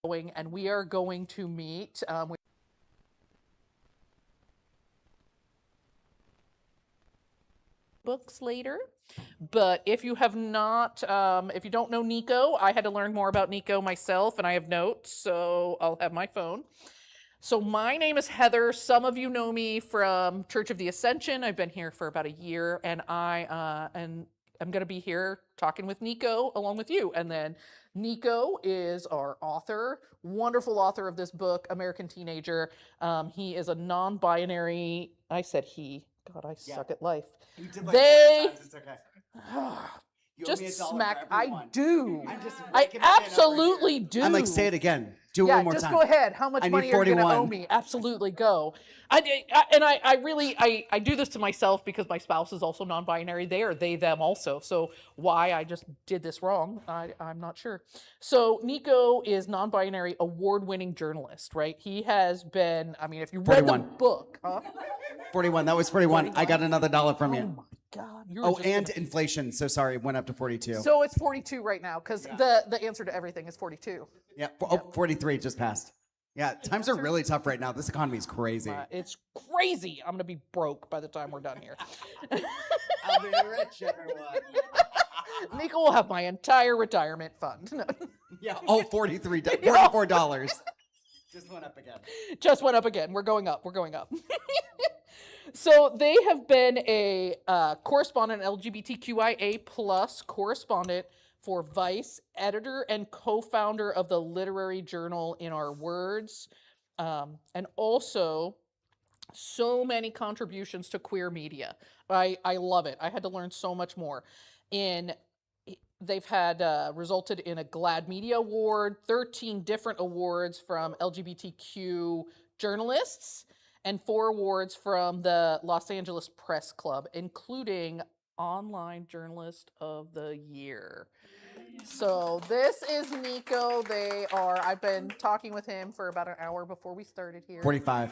and we are going to meet. Books later, but if you have not, if you don't know Nico, I had to learn more about Nico myself, and I have notes, so I'll have my phone. So my name is Heather. Some of you know me from Church of the Ascension. I've been here for about a year, and I'm going to be here talking with Nico along with you. And then Nico is our author, wonderful author of this book, American Teenager. He is a non-binary. I said he. God, I suck at life. You did like They 4 times, it's okay. You owe me just $1 for smack. everyone. I do. I'm just I waking up in absolutely over here. do. I'm like, say it again. Do it Yeah, one more just time. go ahead. How much I money need are you going to 41. owe me? Absolutely, go. I do this to myself because my spouse is also non-binary. They are they, them also. So why I just did this wrong, I'm not sure. So Nico is non-binary, award-winning journalist, right? He has been, I mean, if you read 41. the book, huh? 41. That was 41. I got another $1 from Oh you. my God. Oh, and inflation. So sorry, it went up to 42. So it's 42 right now because the answer to everything is 42. Yeah. Oh, 43 just passed. Yeah, times are really tough right now. This economy is crazy. It's crazy. I'm going to be broke by the time we're done here. I'll be rich, everyone. Nico will have my entire retirement fund. Yeah. Oh, $44. Just went up again. Just went up again. We're going up. We're going up. So they have been a correspondent, LGBTQIA plus correspondent for Vice, editor and co-founder of the literary journal In Our Words, and also so many contributions to queer media. I love it. I had to learn so much more. They've had resulted in a GLAAD Media Award, 13 different awards from LGBTQ journalists, and 4 awards from the Los Angeles Press Club, including Online Journalist of the Year. So this is Nico. I've been talking with him for about an hour before we started here. 45.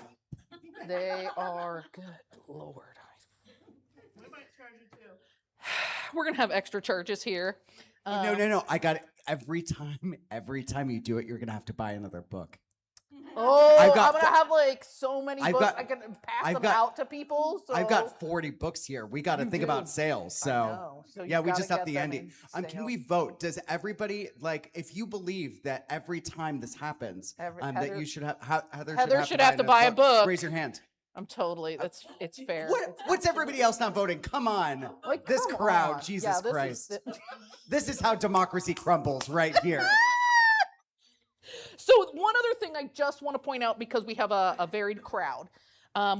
They are, good Lord. We might charge you too. We're going to have extra charges here. No. I got it. Every time you do it, you're going to have to buy another book. Oh, I'm going to have like so many books. I can pass them out to people. So. I've got 40 books here. We got to think about sales. So yeah, we just have the ending. Can we vote? Does everybody, like, if you believe that every time this happens, that you should have, Heather should have to buy a book. Raise your hand. I'm totally, it's fair. What's everybody else not voting? Come on. Like, this come crowd, on. Jesus Yeah, Christ. This is how democracy crumbles right here. So one other thing I just want to point out, because we have a varied crowd,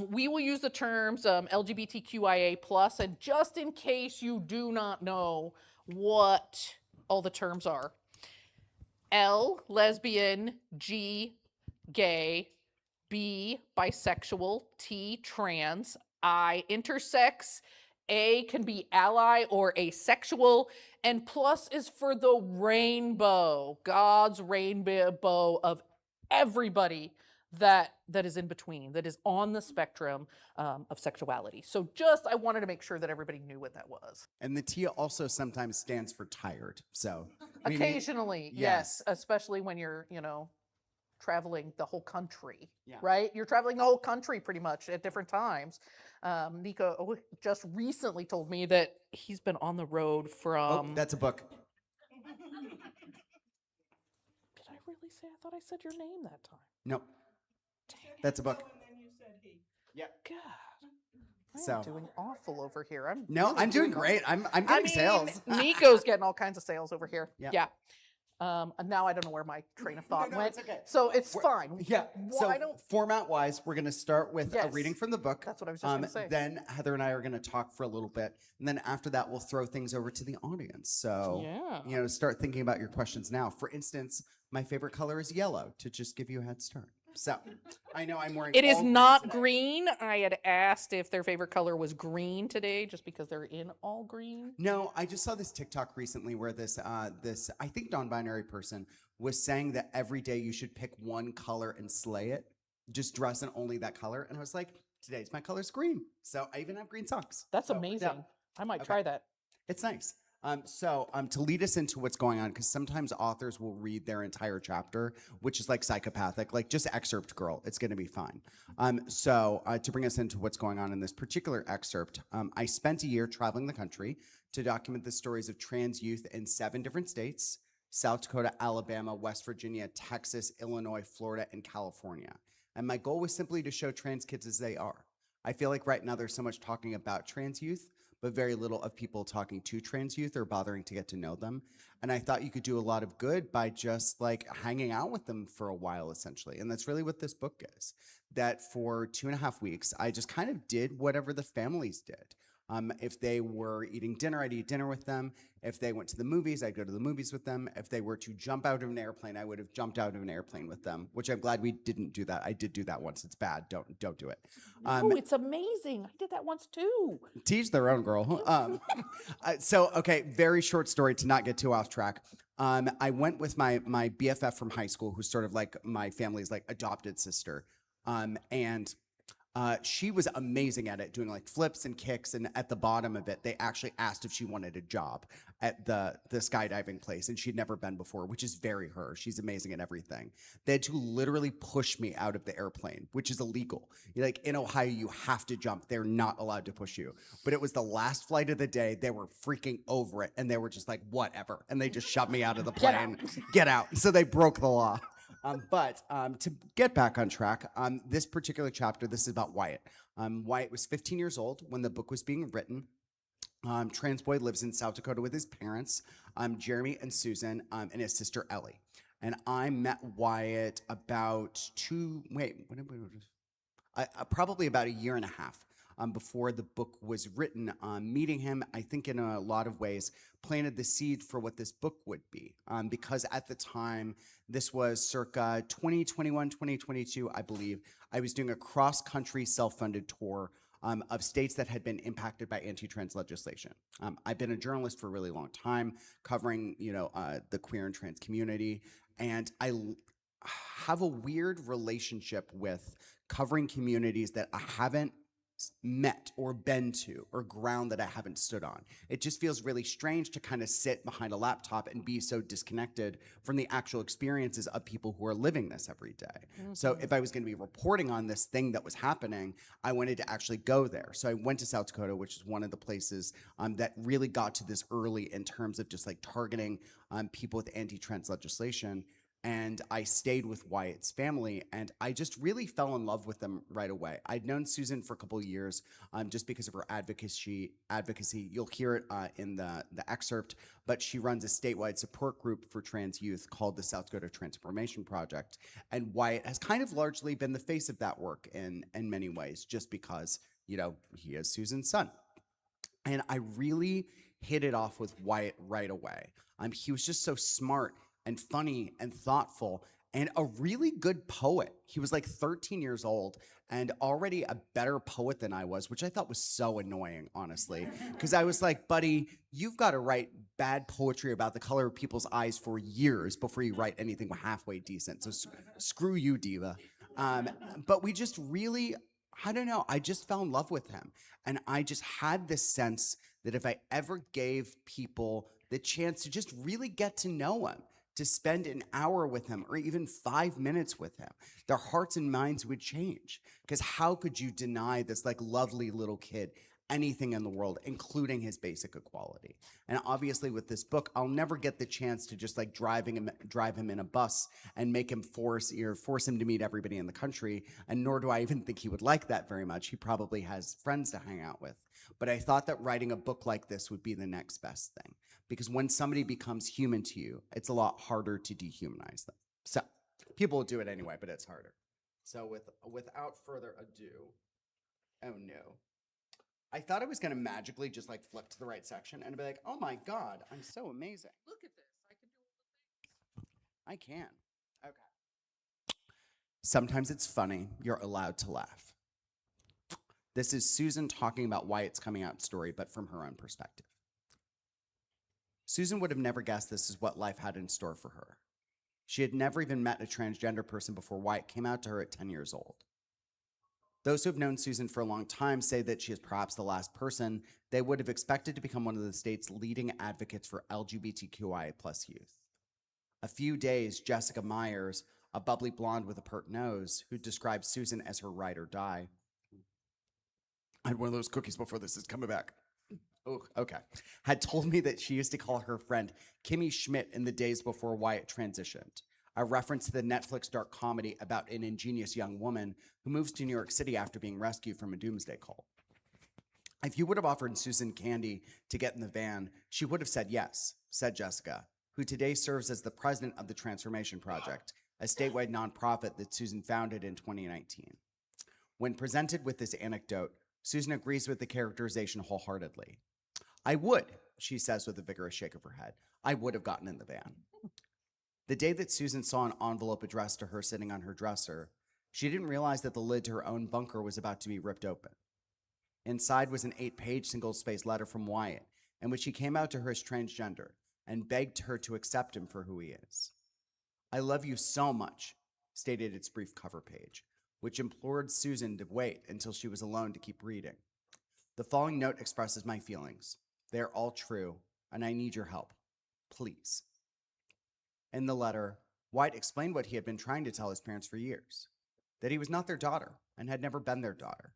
we will use the terms LGBTQIA+, and just in case you do not know what all the terms are, L, lesbian, G, gay, B, bisexual, T, trans, I, intersex, A can be ally or asexual, and plus is for the rainbow, God's rainbow of everybody that is in between, that is on the spectrum of sexuality. So I wanted to make sure that everybody knew what that was. And the T also sometimes stands for tired. So Occasionally, yes, especially when you're, traveling the whole country, right? You're traveling the whole country pretty much at different times. Nico just recently told me that he's been on the road from... Oh, that's a book. Did I really say? I thought I said your name that time. Nope. That's a book. And then you said he. Yeah. God. I'm doing awful over here. I'm doing great. I'm getting sales. Nico's getting all kinds of sales over here. Yeah. And now I don't know where my train of thought went. It's okay. So it's fine. Yeah. Format-wise, we're going to start with a reading from the book. That's what I was just going to say. Then Heather and I are going to talk for a little bit. And then after that, we'll throw things over to the audience. So, start thinking about your questions now. For instance, my favorite color is yellow, to just give you a head start. So I know I'm wearing. It is not green. I had asked if their favorite color was green today, just because they're in all green. No, I just saw this TikTok recently where this I think non-binary person was saying that every day you should pick one color and slay it, just dress in only that color. And I was like, today's my color's green, so I even have green socks. That's amazing. I might try that. It's nice. To lead us into what's going on, because sometimes authors will read their entire chapter, which is like psychopathic, like just excerpt, girl, it's going to be fine. To bring us into what's going on in this particular excerpt, I spent a year traveling the country to document the stories of trans youth in 7 different states: South Dakota, Alabama, West Virginia, Texas, Illinois, Florida, and California. And my goal was simply to show trans kids as they are. I feel like right now there's so much talking about trans youth, but very little of people talking to trans youth or bothering to get to know them. And I thought you could do a lot of good by just like hanging out with them for a while, essentially. And that's really what this book is. That for 2.5 weeks, I just kind of did whatever the families did. If they were eating dinner, I'd eat dinner with them. If they went to the movies, I'd go to the movies with them. If they were to jump out of an airplane, I would have jumped out of an airplane with them, which I'm glad we didn't do that. I did do that once. It's bad. Don't do it. Oh, it's amazing. I did that once too. Teach their own, girl. Okay, very short story to not get too off track. I went with my BFF from high school, who's sort of like my family's like adopted sister. She was amazing at it, doing like flips and kicks. And at the bottom of it, they actually asked if she wanted a job at the skydiving place. And she'd never been before, which is very her. She's amazing at everything. They had to literally push me out of the airplane, which is illegal. Like in Ohio, you have to jump. They're not allowed to push you. But it was the last flight of the day. They were freaking over it. And they were just like, whatever. And they just shoved me out of the plane. Get out. So they broke the law. To get back on track, this particular chapter, this is about Wyatt. Wyatt was 15 years old when the book was being written. Trans boy lives in South Dakota with his parents, Jeremy and Susan, and his sister Ellie. And I met Wyatt about probably about a year and a half before the book was written. Meeting him, I think in a lot of ways, planted the seed for what this book would be. Because at the time, this was circa 2021, 2022, I believe, I was doing a cross-country self-funded tour of states that had been impacted by anti-trans legislation. I've been a journalist for a really long time, covering the queer and trans community, and I have a weird relationship with covering communities that I haven't met or been to, or ground that I haven't stood on. It just feels really strange to kind of sit behind a laptop and be so disconnected from the actual experiences of people who are living this every day. Mm-hmm. So if I was going to be reporting on this thing that was happening, I wanted to actually go there. So I went to South Dakota, which is one of the places that really got to this early in terms of just like targeting people with anti-trans legislation. And I stayed with Wyatt's family, and I just really fell in love with them right away. I'd known Susan for a couple of years just because of her advocacy. You'll hear it in the excerpt, but she runs a statewide support group for trans youth called the South Dakota Transformation Project. And Wyatt has kind of largely been the face of that work in many ways, just because, he is Susan's son. And I really hit it off with Wyatt right away. He was just so smart and funny and thoughtful and a really good poet. He was like 13 years old and already a better poet than I was, which I thought was so annoying, honestly, because I was like, buddy, you've got to write bad poetry about the color of people's eyes for years before you write anything halfway decent. So screw you, diva. But we just really, I don't know, I just fell in love with him. And I just had this sense that if I ever gave people the chance to just really get to know him, to spend an hour with him or even 5 minutes with him, their hearts and minds would change. Because how could you deny this like lovely little kid anything in the world, including his basic equality? And obviously with this book, I'll never get the chance to just like drive him in a bus and make him force him to meet everybody in the country. And nor do I even think he would like that very much. He probably has friends to hang out with. But I thought that writing a book like this would be the next best thing. Because when somebody becomes human to you, it's a lot harder to dehumanize them. So people will do it anyway, but it's harder. So without further ado, oh no. I thought I was going to magically just like flip to the right section and be like, oh my God, I'm so amazing. Look at this. I can do all the things. I can. Okay. Sometimes it's funny. You're allowed to laugh. This is Susan talking about Wyatt's coming out story, but from her own perspective. Susan would have never guessed this is what life had in store for her. She had never even met a transgender person before Wyatt came out to her at 10 years old. Those who have known Susan for a long time say that she is perhaps the last person they would have expected to become one of the state's leading advocates for LGBTQIA+ youth. A few days, Jessica Myers, a bubbly blonde with a pert nose, who describes Susan as her ride or die. I had one of those cookies before this is coming back. Oh, okay. Had told me that she used to call her friend Kimmy Schmidt in the days before Wyatt transitioned, a reference to the Netflix dark comedy about an ingenious young woman who moves to New York City after being rescued from a doomsday cult. If you would have offered Susan candy to get in the van, she would have said yes, said Jessica, who today serves as the president of the Transformation Project, a statewide nonprofit that Susan founded in 2019. When presented with this anecdote, Susan agrees with the characterization wholeheartedly. I would, she says with a vigorous shake of her head. I would have gotten in the van. The day that Susan saw an envelope addressed to her sitting on her dresser, she didn't realize that the lid to her own bunker was about to be ripped open. Inside was an 8-page single-spaced letter from Wyatt, in which he came out to her as transgender and begged her to accept him for who he is. I love you so much, stated its brief cover page, which implored Susan to wait until she was alone to keep reading. The following note expresses my feelings. They are all true, and I need your help. Please. In the letter, Wyatt explained what he had been trying to tell his parents for years, that he was not their daughter and had never been their daughter.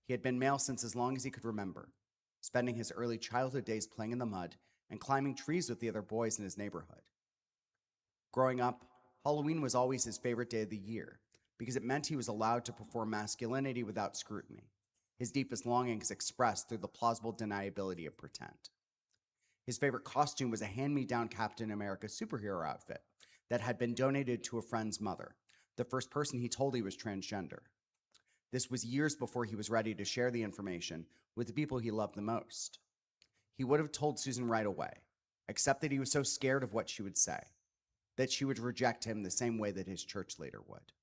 He had been male since as long as he could remember, spending his early childhood days playing in the mud and climbing trees with the other boys in his neighborhood. Growing up, Halloween was always his favorite day of the year because it meant he was allowed to perform masculinity without scrutiny, his deepest longings expressed through the plausible deniability of pretend. His favorite costume was a hand-me-down Captain America superhero outfit that had been donated to a friend's mother, the first person he told he was transgender. This was years before he was ready to share the information with the people he loved the most. He would have told Susan right away, except that he was so scared of what she would say, that she would reject him the same way that his church leader would.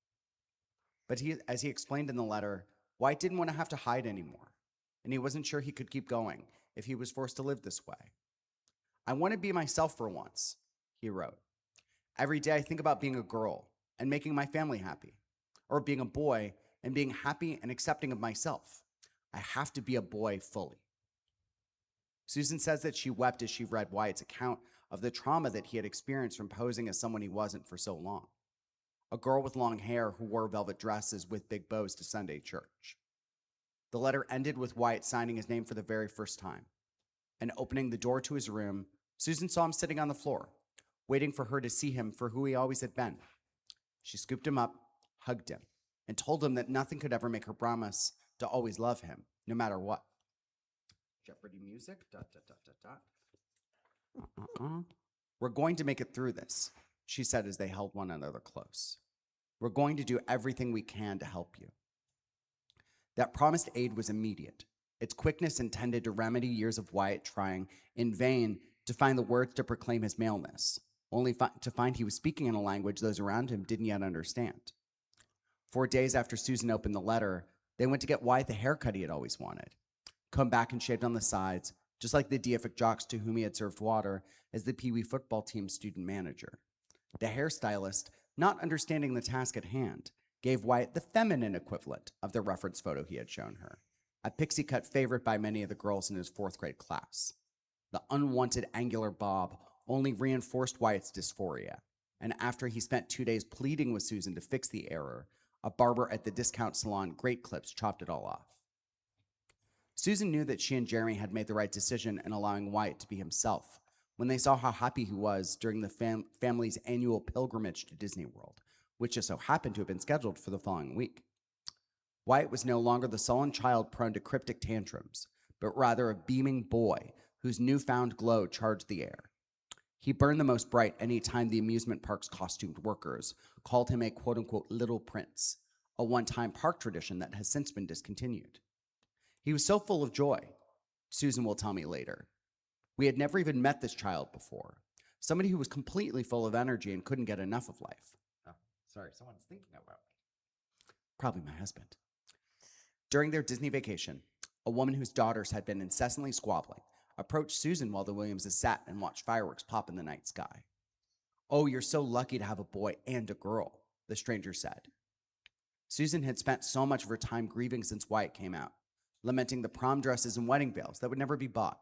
But as he explained in the letter, Wyatt didn't want to have to hide anymore, and he wasn't sure he could keep going if he was forced to live this way. I want to be myself for once, he wrote. Every day I think about being a girl and making my family happy, or being a boy and being happy and accepting of myself. I have to be a boy fully. Susan says that she wept as she read Wyatt's account of the trauma that he had experienced from posing as someone he wasn't for so long. A girl with long hair who wore velvet dresses with big bows to Sunday church. The letter ended with Wyatt signing his name for the very first time. And opening the door to his room, Susan saw him sitting on the floor, waiting for her to see him for who he always had been. She scooped him up, hugged him, and told him that nothing could ever make her promise to always love him, no matter what. Jeopardy music, ... We're going to make it through this, she said as they held one another close. We're going to do everything we can to help you. That promised aid was immediate, its quickness intended to remedy years of Wyatt trying in vain to find the words to proclaim his maleness, only to find he was speaking in a language those around him didn't yet understand. 4 days after Susan opened the letter, they went to get Wyatt the haircut he had always wanted, come back and shaved on the sides, just like the deific jocks to whom he had served water as the Pee Wee football team's student manager. The hairstylist, not understanding the task at hand, gave Wyatt the feminine equivalent of the reference photo he had shown her, a pixie cut favorite by many of the girls in his 4th grade class. The unwanted angular bob only reinforced Wyatt's dysphoria, and after he spent 2 days pleading with Susan to fix the error, a barber at the discount salon Great Clips chopped it all off. Susan knew that she and Jeremy had made the right decision in allowing Wyatt to be himself when they saw how happy he was during the family's annual pilgrimage to Disney World, which just so happened to have been scheduled for the following week. Wyatt was no longer the sullen child prone to cryptic tantrums, but rather a beaming boy whose newfound glow charged the air. He burned the most bright any time the amusement park's costumed workers called him a quote-unquote little prince, a one-time park tradition that has since been discontinued. He was so full of joy, Susan will tell me later. We had never even met this child before, somebody who was completely full of energy and couldn't get enough of life. Oh, sorry, someone's thinking about me. Probably my husband. During their Disney vacation, a woman whose daughters had been incessantly squabbling approached Susan while the Williamses sat and watched fireworks pop in the night sky. "Oh, you're so lucky to have a boy and a girl," the stranger said. Susan had spent so much of her time grieving since Wyatt came out, lamenting the prom dresses and wedding veils that would never be bought,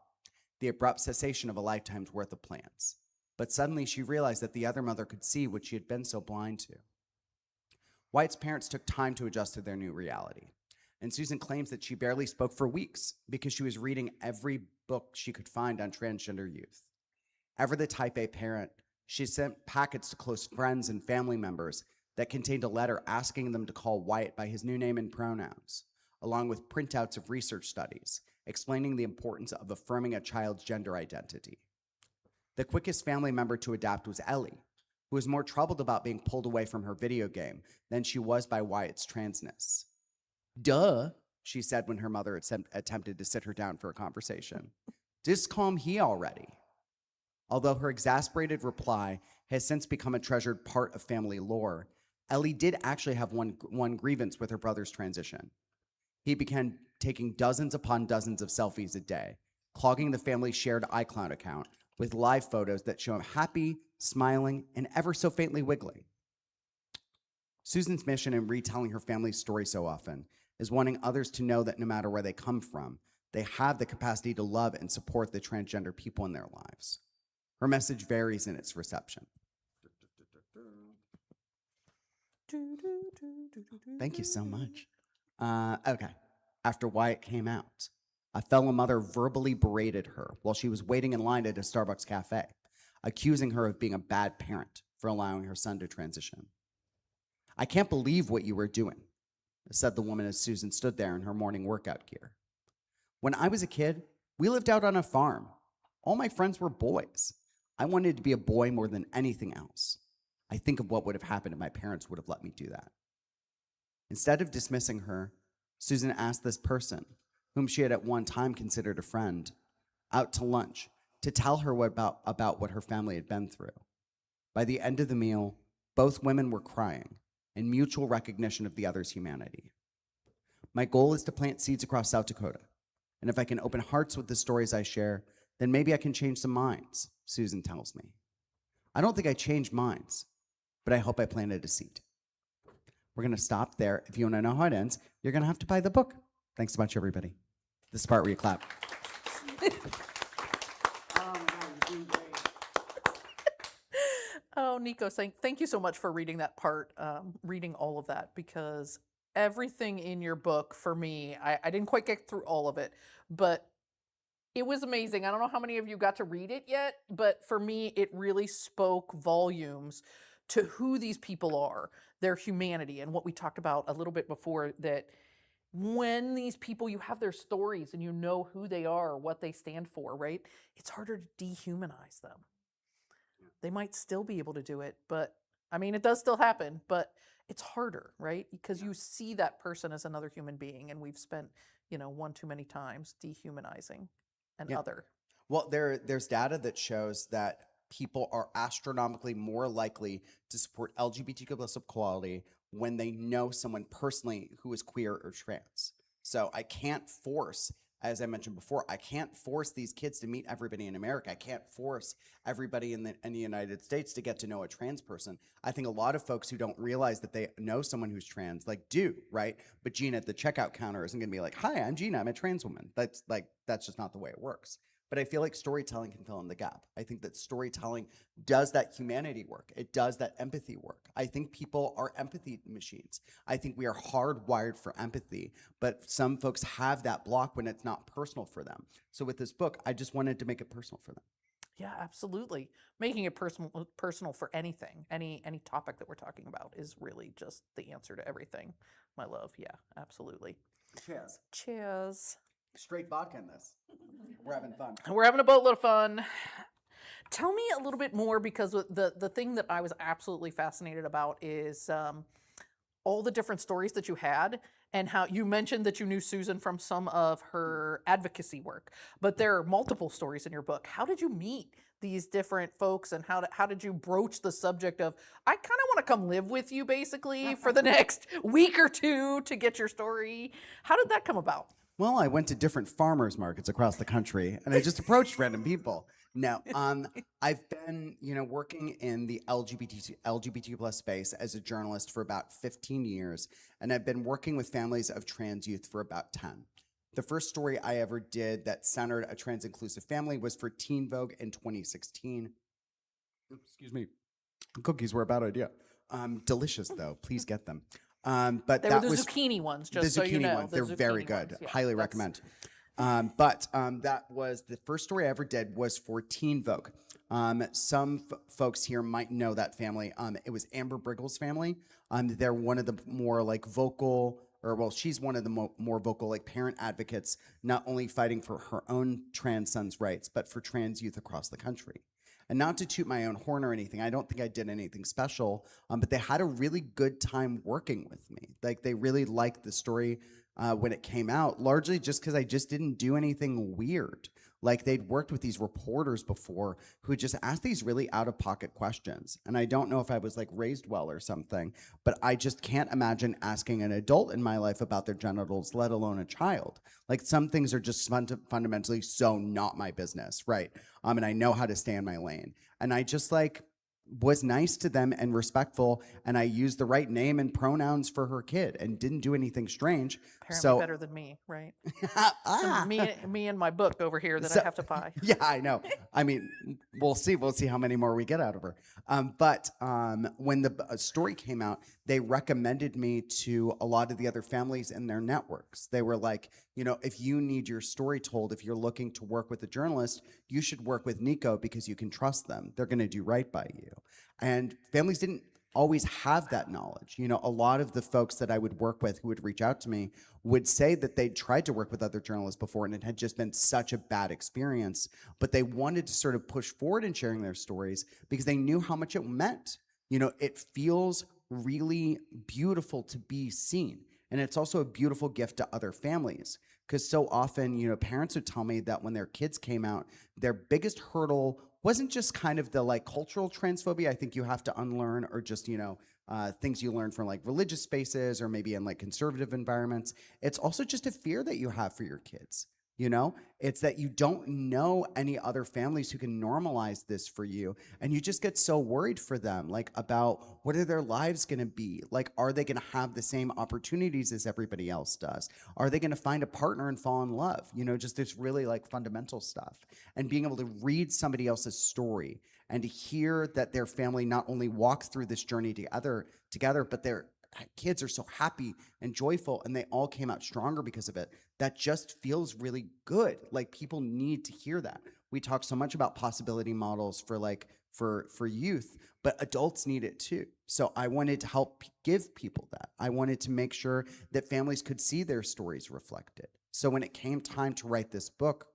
the abrupt cessation of a lifetime's worth of plans. But suddenly she realized that the other mother could see what she had been so blind to. Wyatt's parents took time to adjust to their new reality, and Susan claims that she barely spoke for weeks because she was reading every book she could find on transgender youth. Ever the type A parent, she sent packets to close friends and family members that contained a letter asking them to call Wyatt by his new name and pronouns, along with printouts of research studies explaining the importance of affirming a child's gender identity. The quickest family member to adapt was Ellie, who was more troubled about being pulled away from her video game than she was by Wyatt's transness. Duh, she said when her mother attempted to sit her down for a conversation. Just calm he already. Although her exasperated reply has since become a treasured part of family lore, Ellie did actually have one grievance with her brother's transition. He began taking dozens upon dozens of selfies a day, clogging the family's shared iCloud account with live photos that show him happy, smiling, and ever so faintly wiggling. Susan's mission in retelling her family's story so often is wanting others to know that no matter where they come from, they have the capacity to love and support the transgender people in their lives. Her message varies in its reception. Thank you so much. Okay. After Wyatt came out, a fellow mother verbally berated her while she was waiting in line at a Starbucks cafe, accusing her of being a bad parent for allowing her son to transition. I can't believe what you were doing, said the woman as Susan stood there in her morning workout gear. When I was a kid, we lived out on a farm. All my friends were boys. I wanted to be a boy more than anything else. I think of what would have happened if my parents would have let me do that. Instead of dismissing her, Susan asked this person, whom she had at one time considered a friend, out to lunch to tell her about what her family had been through. By the end of the meal, both women were crying in mutual recognition of the other's humanity. My goal is to plant seeds across South Dakota, and if I can open hearts with the stories I share, then maybe I can change some minds, Susan tells me. I don't think I changed minds, but I hope I planted a seed. We're going to stop there. If you want to know how it ends, you're going to have to buy the book. Thanks so much, everybody. This is the part where you clap. Oh, Nico, thank you so much for reading that part, reading all of that, because everything in your book, for me, I didn't quite get through all of it, but it was amazing. I don't know how many of you got to read it yet, but for me, it really spoke volumes to who these people are, their humanity, and what we talked about a little bit before, that when these people, you have their stories and you know who they are, what they stand for, right? It's harder to dehumanize them. They might still be able to do it, but I mean, it does still happen, but it's harder, right? Because you see that person as another human being, and we've spent, one too many times dehumanizing an other. Well, there's data that shows that people are astronomically more likely to support LGBTQ plus equality when they know someone personally who is queer or trans. So I can't force, as I mentioned before, I can't force these kids to meet everybody in America. I can't force everybody in the United States to get to know a trans person. I think a lot of folks who don't realize that they know someone who's trans, do, right? But Gina at the checkout counter isn't gonna be like, hi, I'm Gina, I'm a trans woman. That's just not the way it works. But I feel like storytelling can fill in the gap. I think that storytelling does that humanity work. It does that empathy work. I think people are empathy machines. I think we are hardwired for empathy, but some folks have that block when it's not personal for them. So with this book, I just wanted to make it personal for them. Yeah, absolutely. Making it personal for anything, any topic that we're talking about is really just the answer to everything. My love, yeah, absolutely. Cheers. Cheers. Straight vodka in this. We're having fun. We're having a boatload of fun. Tell me a little bit more, because the thing that I was absolutely fascinated about is all the different stories that you had, and how you mentioned that you knew Susan from some of her advocacy work, but there are multiple stories in your book. How did you meet these different folks, and how did you broach the subject of, I kind of want to come live with you basically for the next week or two to get your story? How did that come about? Well, I went to different farmers markets across the country, and I just approached random people. No, I've been, working in the LGBT plus space as a journalist for about 15 years, and I've been working with families of trans youth for about 10. The first story I ever did that centered a trans inclusive family was for Teen Vogue in 2016. Excuse me. Cookies were a bad idea. Delicious though. Please get them. But They that were the was zucchini ones, the just so you zucchini know. ones. The They're very zucchini good. ones, yeah, Highly that's- recommend. But that was the first story I ever did was for Teen Vogue. Some folks here might know that family. It was Amber Briggle's family. They're one of the more like vocal, or well, she's one of the more vocal like parent advocates, not only fighting for her own trans son's rights, but for trans youth across the country. And not to toot my own horn or anything, I don't think I did anything special, but they had a really good time working with me. Like they really liked the story when it came out, largely just because I just didn't do anything weird. Like they'd worked with these reporters before who just asked these really out-of-pocket questions. And I don't know if I was like raised well or something, but I just can't imagine asking an adult in my life about their genitals, let alone a child. Like some things are just fundamentally so not my business, right? And I know how to stay in my lane. And I just like was nice to them and respectful, and I used the right name and pronouns for her kid and didn't do anything strange. Apparently So better than me, right? ah. Me and my book over here that So- I have to buy. Yeah, I know. I mean, we'll see. We'll see how many more we get out of her. But when the story came out, they recommended me to a lot of the other families in their networks. They were like, if you need your story told, if you're looking to work with a journalist, you should work with Nico because you can trust them. They're going to do right by you. And families didn't always have that knowledge. A lot of the folks that I would work with who would reach out to me would say that they'd tried to work with other journalists before and it had just been such a bad experience, but they wanted to sort of push forward in sharing their stories because they knew how much it meant. It feels really beautiful to be seen. And it's also a beautiful gift to other families because so often, parents would tell me that when their kids came out, their biggest hurdle wasn't just kind of the like cultural transphobia I think you have to unlearn or just, things you learn from like religious spaces or maybe in like conservative environments. It's also just a fear that you have for your kids. It's that you don't know any other families who can normalize this for you. And you just get so worried for them, like about what are their lives going to be? Like, are they going to have the same opportunities as everybody else does? Are they going to find a partner and fall in love? Just this really like fundamental stuff. And being able to read somebody else's story and to hear that their family not only walked through this journey together, but their kids are so happy and joyful and they all came out stronger because of it. That just feels really good. Like people need to hear that. We talk so much about possibility models for youth, but adults need it too. So I wanted to help give people that. I wanted to make sure that families could see their stories reflected. So when it came time to write this book,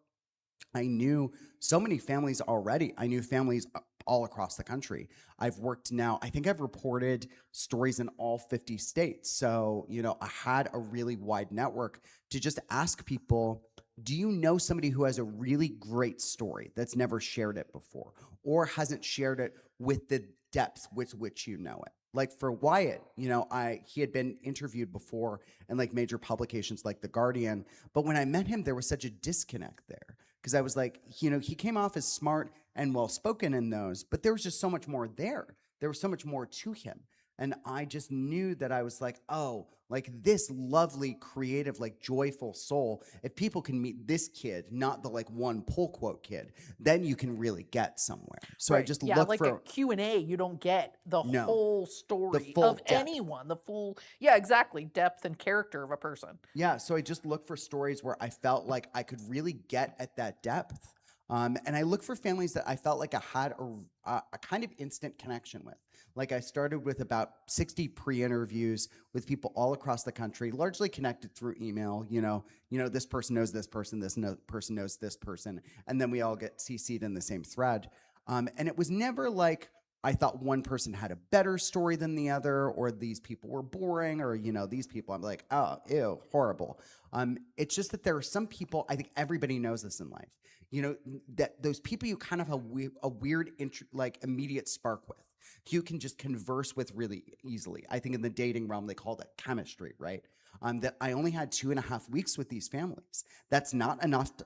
I knew so many families already. I knew families all across the country. I've worked now, I think I've reported stories in all 50 states. So, I had a really wide network to just ask people, do you know somebody who has a really great story that's never shared it before or hasn't shared it with the depth with which you know it? Like for Wyatt, he had been interviewed before in like major publications like The Guardian, but when I met him, there was such a disconnect there. Because I was like, he came off as smart and well-spoken in those, but there was just so much more there. There was so much more to him. And I just knew that I was like, oh, like this lovely, creative, like joyful soul, if people can meet this kid, not the like one pull quote kid, then you can really get somewhere. So I just look like for a Q&A, you don't get the whole story full of depth. anyone, the full, exactly, depth and character of a person. Yeah, so I just look for stories where I felt like I could really get at that depth. And I look for families that I felt like I had a kind of instant connection with. Like I started with about 60 pre-interviews with people all across the country, largely connected through email. This person knows this person, person knows this person, and then we all get CC'd in the same thread. And it was never like I thought one person had a better story than the other, or these people were boring, or these people I'm like, oh, ew, horrible. It's just that there are some people, I think everybody knows this in life, that those people you kind of have a weird immediate spark with. You can just converse with really easily. I think in the dating realm they call that chemistry, right? that I only had 2.5 weeks with these families. That's not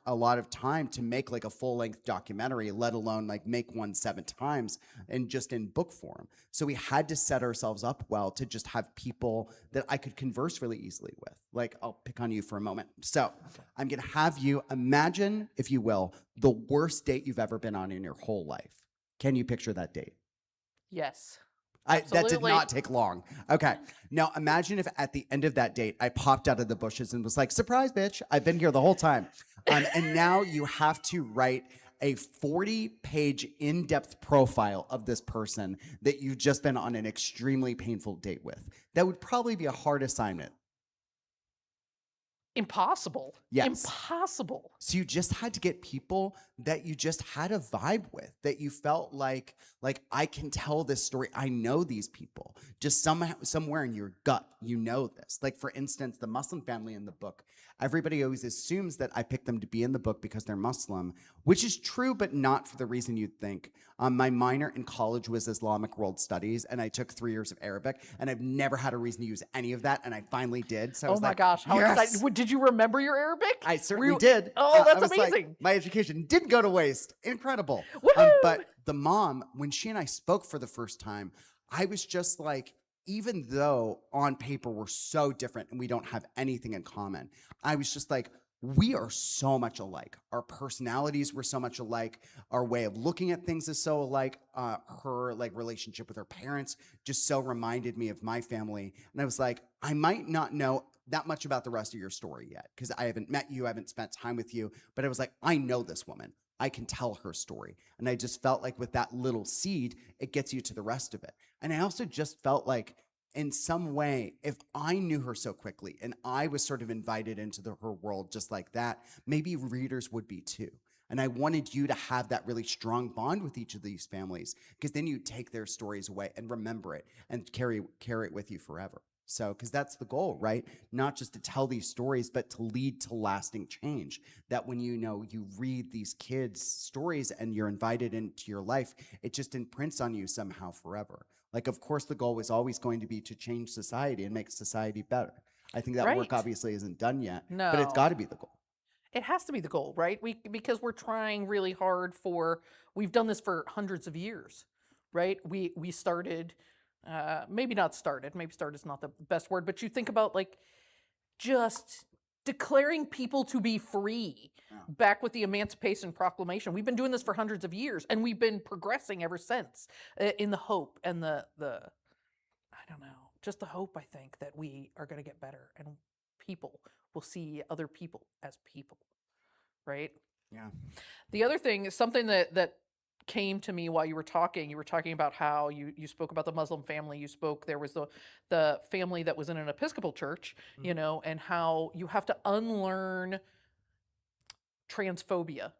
a lot of time to make like a full-length documentary, let alone like make one 7 times and just in book form. So we had to set ourselves up well to just have people that I could converse really easily with. Like, I'll pick on you for a moment. So I'm going to have you imagine, if you will, the worst date you've ever been on in your whole life. Can you picture that date? Yes. That did not take long. Okay. Now imagine if at the end of that date, I popped out of the bushes and was like, surprise, bitch, I've been here the whole time. And now you have to write a 40-page in-depth profile of this person that you've just been on an extremely painful date with. That would probably be a hard assignment. Impossible. Yes. Impossible. So you just had to get people that you just had a vibe with, that you felt like I can tell this story. I know these people. Just somewhere in your gut, you know this. Like, for instance, the Muslim family in the book, everybody always assumes that I picked them to be in the book because they're Muslim, which is true, but not for the reason you'd think. My minor in college was Islamic World Studies, and I took 3 years of Arabic, and I've never had a reason to use any of that, and I finally did. So I was my like, gosh, how yes! excited. Did you remember your Arabic? I certainly did. Oh, that's I was like, amazing. my education didn't go to waste. Incredible. Woohoo! But the mom, when she and I spoke for the first time, I was just like, even though on paper we're so different and we don't have anything in common, I was just like, we are so much alike. Our personalities were so much alike. Our way of looking at things is so alike. Her like relationship with her parents just so reminded me of my family. And I was like, I might not know that much about the rest of your story yet because I haven't met you, I haven't spent time with you. But I was like, I know this woman. I can tell her story. And I just felt like with that little seed, it gets you to the rest of it. And I also just felt like in some way, if I knew her so quickly and I was sort of invited into her world just like that, maybe readers would be too. And I wanted you to have that really strong bond with each of these families because then you take their stories away and remember it and carry it with you forever. So, because that's the goal, right? Not just to tell these stories, but to lead to lasting change. That when you read these kids' stories and you're invited into your life, it just imprints on you somehow forever. Like, of course, the goal was always going to be to change society and make society better. I think that work obviously isn't done yet, but it's got to be the goal. It has to be the goal, right? Because we're trying really hard we've done this for hundreds of years, right? We started, maybe start is not the best word, but you think about like just declaring people to be free back with the Emancipation Proclamation. We've been doing this for hundreds of years and we've been progressing ever since in the hope and the I don't know, just the hope, I think, that we are going to get better and people will see other people as people, right? Yeah. The other thing is something that came to me while you were talking about how you spoke about the Muslim family. There was the family that was in an Episcopal church, and how you have to unlearn transphobia,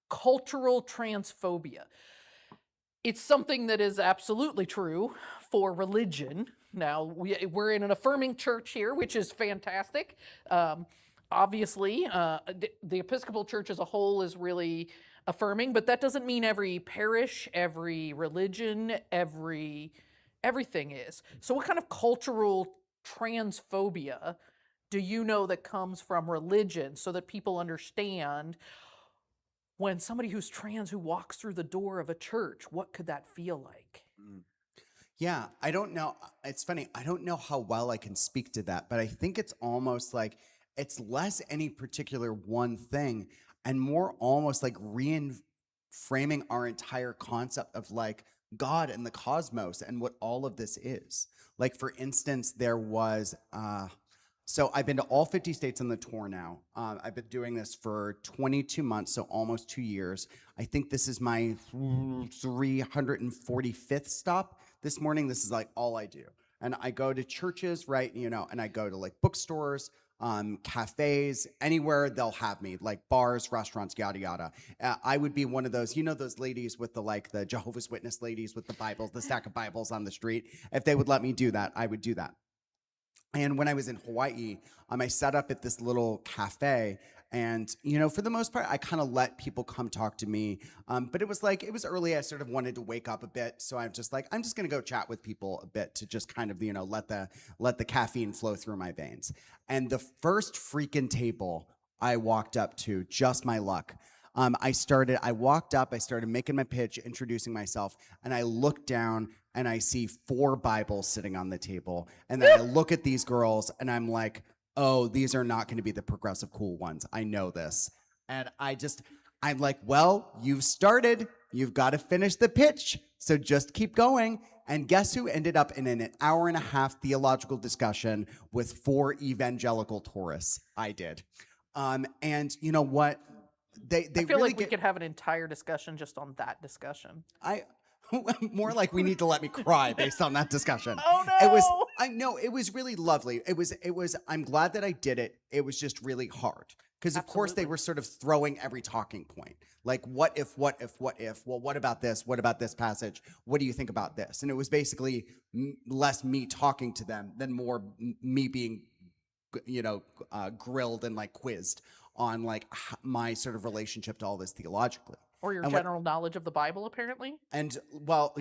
cultural transphobia. It's something that is absolutely true for religion. Now, we're in an affirming church here, which is fantastic. Obviously, the Episcopal Church as a whole is really affirming, but that doesn't mean every parish, every religion, everything is. So what kind of cultural transphobia do you know that comes from religion so that people understand when somebody who's trans who walks through the door of a church, what could that feel like? Yeah, I don't know. It's funny. I don't know how well I can speak to that, but I think it's almost like it's less any particular one thing and more almost like reframing our entire concept of like God and the cosmos and what all of this is. Like, for instance, there was, so I've been to all 50 states on the tour now. I've been doing this for 22 months, so almost 2 years. I think this is my 345th stop this morning. This is like all I do. And I go to churches, right, and I go to like bookstores, cafes, anywhere they'll have me, like bars, restaurants, yada, yada. I would be one of those, those ladies with the Jehovah's Witness ladies with the Bibles, the stack of Bibles on the street. If they would let me do that, I would do that. And when I was in Hawaii, I sat up at this little cafe, and for the most part, I kind of let people come talk to me. But it was early. I sort of wanted to wake up a bit, so I'm just gonna go chat with people a bit to just kind of let the caffeine flow through my veins. And the first freaking table I walked up to, just my luck. I walked up, I started making my pitch, introducing myself, and I looked down and I see 4 Bibles sitting on the table. And then I look at these girls and I'm like, oh, these are not going to be the progressive cool ones. I know this. And I'm like, well, you've started. You've got to finish the pitch. So just keep going. And guess who ended up in an hour-and-a-half theological discussion with 4 evangelical tourists? I did. And you know what? They I feel really like we could have an entire discussion just on that discussion. More like we need to let me cry based on that discussion. Oh no! It was really lovely. It was I'm glad that I did it. It was just really hard. Because of course they were sort of throwing every talking point. Like, what if? Well, what about this? What about this passage? What do you think about this? And it was basically less me talking to them than more me being, grilled and like quizzed on like my sort of relationship to all this theologically. Or your general knowledge of the Bible, apparently. And well,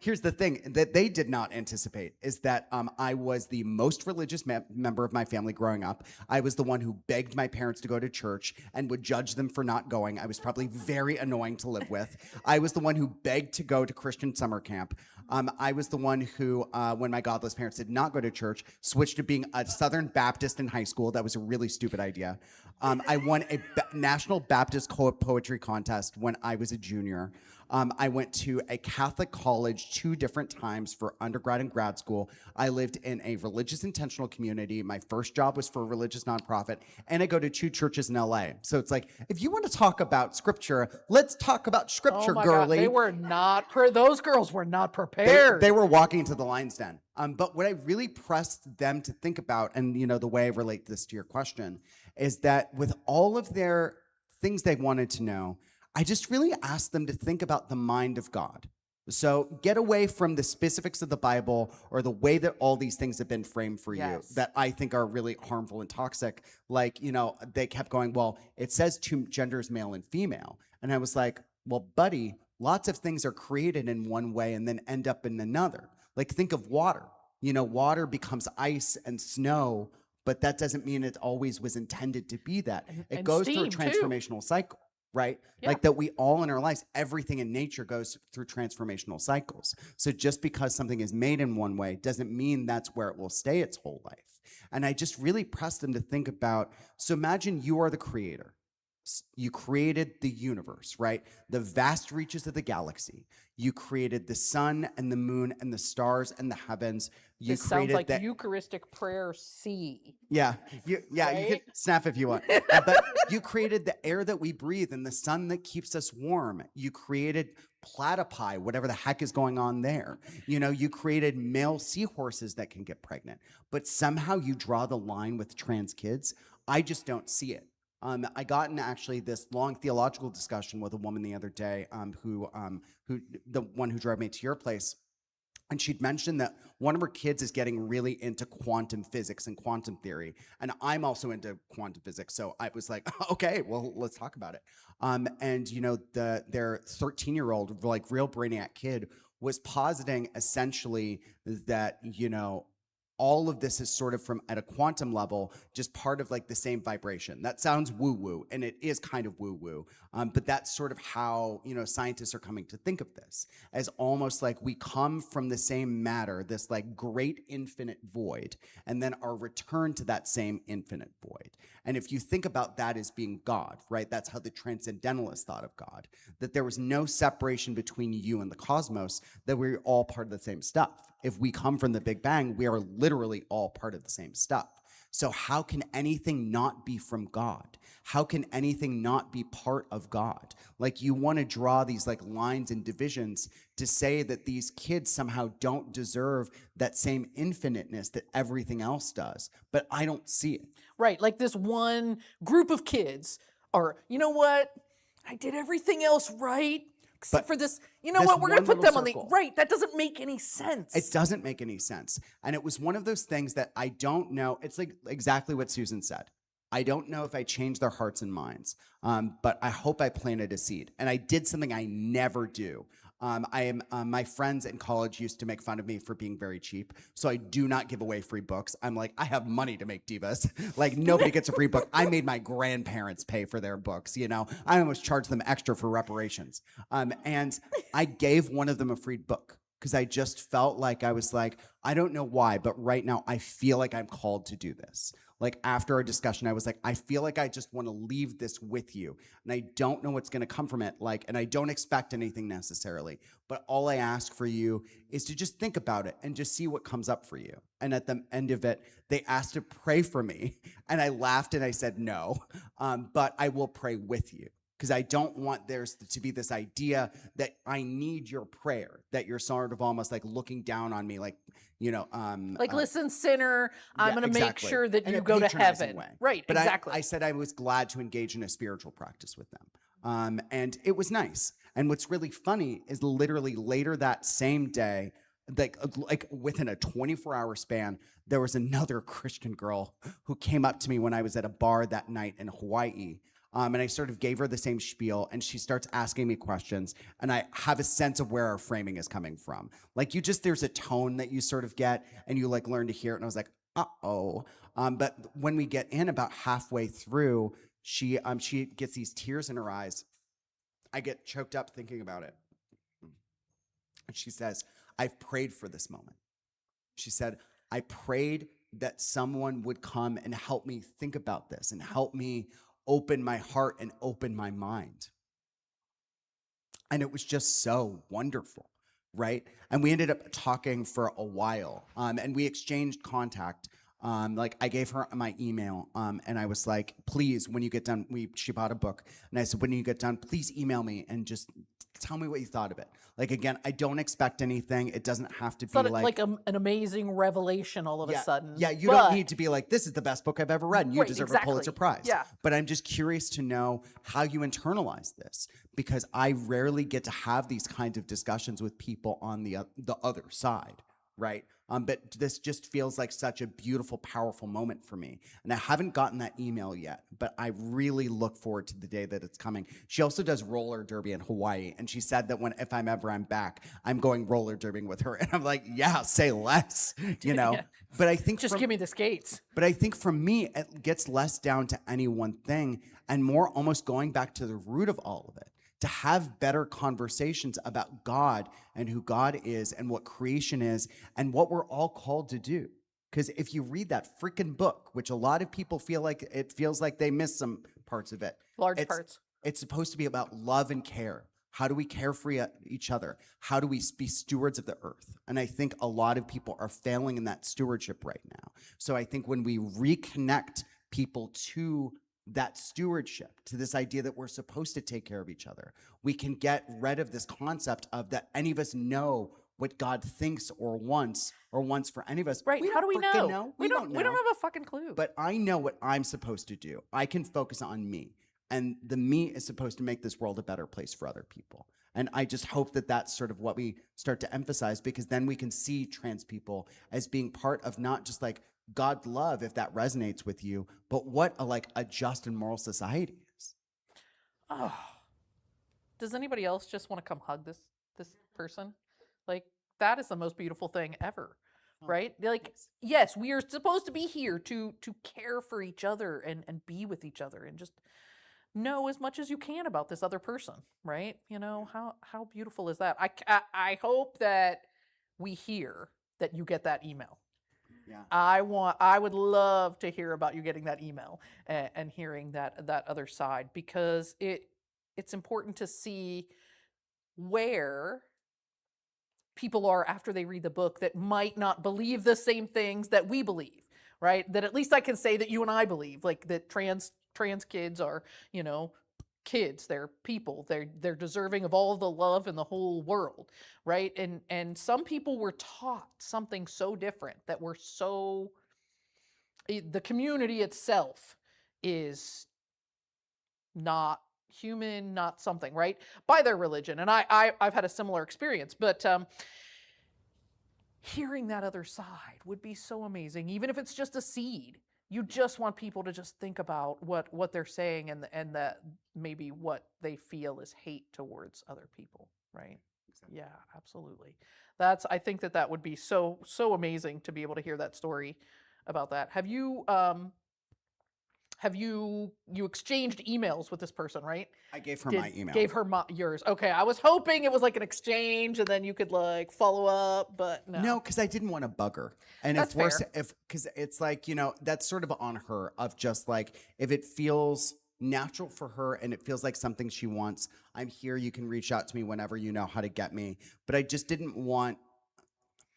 here's the thing that they did not anticipate is that I was the most religious member of my family growing up. I was the one who begged my parents to go to church and would judge them for not going. I was probably very annoying to live with. I was the one who begged to go to Christian summer camp. I was the one who, when my godless parents did not go to church, switched to being a Southern Baptist in high school. That was a really stupid idea. I won a National Baptist Poetry contest when I was a junior. I went to a Catholic college 2 different times for undergrad and grad school. I lived in a religious intentional community. My first job was for a religious nonprofit, and I go to 2 churches in LA. So it's like, if you want to talk about scripture, let's talk about scripture, girly. God, they were not, those girls were not prepared. They were walking to the lion's den. But what I really pressed them to think about, and the way I relate this to your question, is that with all of their things they wanted to know, I just really asked them to think about the mind of God. So get away from the specifics of the Bible or the way that all these things have been framed for you that I think are really harmful and toxic. Like, they kept going, well, it says 2 genders, male and female. And I was like, well, buddy, lots of things are created in one way and then end up in another. Like, think of water. Water becomes ice and snow, but that doesn't mean it always was intended to be that. It goes through a transformational cycle, right? Yeah. Like that we all in our lives, everything in nature goes through transformational cycles. So just because something is made in one way doesn't mean that's where it will stay its whole life. And I just really pressed them to think about, so imagine you are the creator. You created the universe, right? The vast reaches of the galaxy. You created the sun and the moon and the stars and the heavens. This sounds like Eucharistic prayer C. Yeah, you can snap if you want. But you created the air that we breathe and the sun that keeps us warm. You created platypi, whatever the heck is going on there. You created male seahorses that can get pregnant. But somehow you draw the line with trans kids. I just don't see it. I got in actually this long theological discussion with a woman the other day, who the one who drove me to your place, and she'd mentioned that one of her kids is getting really into quantum physics and quantum theory, and I'm also into quantum physics, so I was like, okay, well, let's talk about it. And their 13-year-old, like real brainiac kid, was positing essentially that all of this is sort of from at a quantum level, just part of like the same vibration. That sounds woo-woo, and it is kind of woo-woo. But that's sort of how, scientists are coming to think of this as almost like we come from the same matter, this like great infinite void, and then are returned to that same infinite void. And if you think about that as being God, right? That's how the transcendentalists thought of God, that there was no separation between you and the cosmos, that we're all part of the same stuff. If we come from the Big Bang, we are literally all part of the same stuff. So how can anything not be from God? How can anything not be part of God? Like, you want to draw these like lines and divisions to say that these kids somehow don't deserve that same infiniteness that everything else does. But I don't see it. Right, like this one group of kids are, you know what? I did everything else right, Except for this, you know this what? We're going to one put them little on the circle. right. That doesn't make any sense. It doesn't make any sense. And it was one of those things that I don't know. It's like exactly what Susan said. I don't know if I changed their hearts and minds, but I hope I planted a seed. And I did something I never do. My friends in college used to make fun of me for being very cheap. So I do not give away free books. I'm like, I have money to make divas. Like nobody gets a free book. I made my grandparents pay for their books. You know, I almost charged them extra for reparations. And I gave one of them a free book because I just felt like I was like, I don't know why, but right now I feel like I'm called to do this. Like after our discussion, I was like, I feel like I just want to leave this with you. And I don't know what's going to come from it. Like, and I don't expect anything necessarily, but all I ask for you is to just think about it and just see what comes up for you. And at the end of it, they asked to pray for me. And I laughed and I said, no, but I will pray with you. Because I don't want there to be this idea that I need your prayer, that you're sort of almost like looking down on me, like, you know. Listen, sinner, I'm going to exactly. make sure that In you a go to patronizing heaven. way. Right, But exactly. I said I was glad to engage in a spiritual practice with them. And it was nice. And what's really funny is literally later that same day, like within a 24-hour span, there was another Christian girl who came up to me when I was at a bar that night in Hawaii. And I sort of gave her the same spiel, and she starts asking me questions, and I have a sense of where our framing is coming from. Like there's a tone that you sort of get, and you like learn to hear it. And I was like, uh-oh. But when we get in about halfway through, she gets these tears in her eyes. I get choked up thinking about it. And she says, I've prayed for this moment. She said, I prayed that someone would come and help me think about this and help me open my heart and open my mind. And it was just so wonderful, right? And we ended up talking for a while, and we exchanged contact. Like I gave her my email, and I was like, please, when you get done, she bought a book, and I said, when you get done, please email me and just tell me what you thought of it. Like, again, I don't expect anything. It doesn't have to be like an amazing revelation all of a sudden. Yeah, you don't need to be like, this is the best book I've ever read, and you deserve a Pulitzer Prize. Yeah. But I'm just curious to know how you internalize this, because I rarely get to have these kinds of discussions with people on the other side, right? But this just feels like such a beautiful, powerful moment for me. And I haven't gotten that email yet, but I really look forward to the day that it's coming. She also does roller derby in Hawaii. And she said that if I'm back, I'm going roller derbying with her. And I'm like, yeah, say less, you know? Yeah. But I think just give me the skates. But I think for me, it gets less down to any one thing and more almost going back to the root of all of it, to have better conversations about God and who God is and what creation is and what we're all called to do. Because if you read that freaking book, which a lot of people feel like it feels like they miss some parts of it. Large parts. It's supposed to be about love and care. How do we care for each other? How do we be stewards of the earth? And I think a lot of people are failing in that stewardship right now. So I think when we reconnect people to that stewardship, to this idea that we're supposed to take care of each other, we can get rid of this concept of that any of us know what God thinks or wants for any of us. Right. How do we know? We don't know. We don't have a fucking clue. But I know what I'm supposed to do. I can focus on me. And the me is supposed to make this world a better place for other people. And I just hope that that's sort of what we start to emphasize, because then we can see trans people as being part of not just like God's love, if that resonates with you, but what a just and moral society is. Oh, does anybody else just want to come hug this person? Like, that is the most beautiful thing ever, right? Like, thanks. yes, we are supposed to be here to care for each other and be with each other and just know as much as you can about this other person, right? You know, how beautiful is that? I hope that we hear that you get that email. Yeah. I would love to hear about you getting that email and hearing that other side, because it's important to see where people are after they read the book that might not believe the same things that we believe, right? That at least I can say that you and I believe, like that trans kids are, you know, kids, they're people, they're deserving of all the love in the whole world, right? And some people were taught something so different that we're so, the community itself is not human, not something, right? By their religion. And I've had a similar experience, but hearing that other side would be so amazing, even if it's just a seed. You just want people to just think about what they're saying and that maybe what they feel is hate towards other people, right? Exactly. Yeah, absolutely. I think that would be so amazing to be able to hear that story about that. Have you exchanged emails with this person, right? I gave her my email. Gave her yours. Okay, I was hoping it was like an exchange and then you could like follow up, but no. No, because I didn't want to bug her. And that's because it's like, that's sort of on her of just like, if it feels natural for her and it feels like something she wants, I'm here. You can reach out to me whenever you know how to get me. But I just didn't want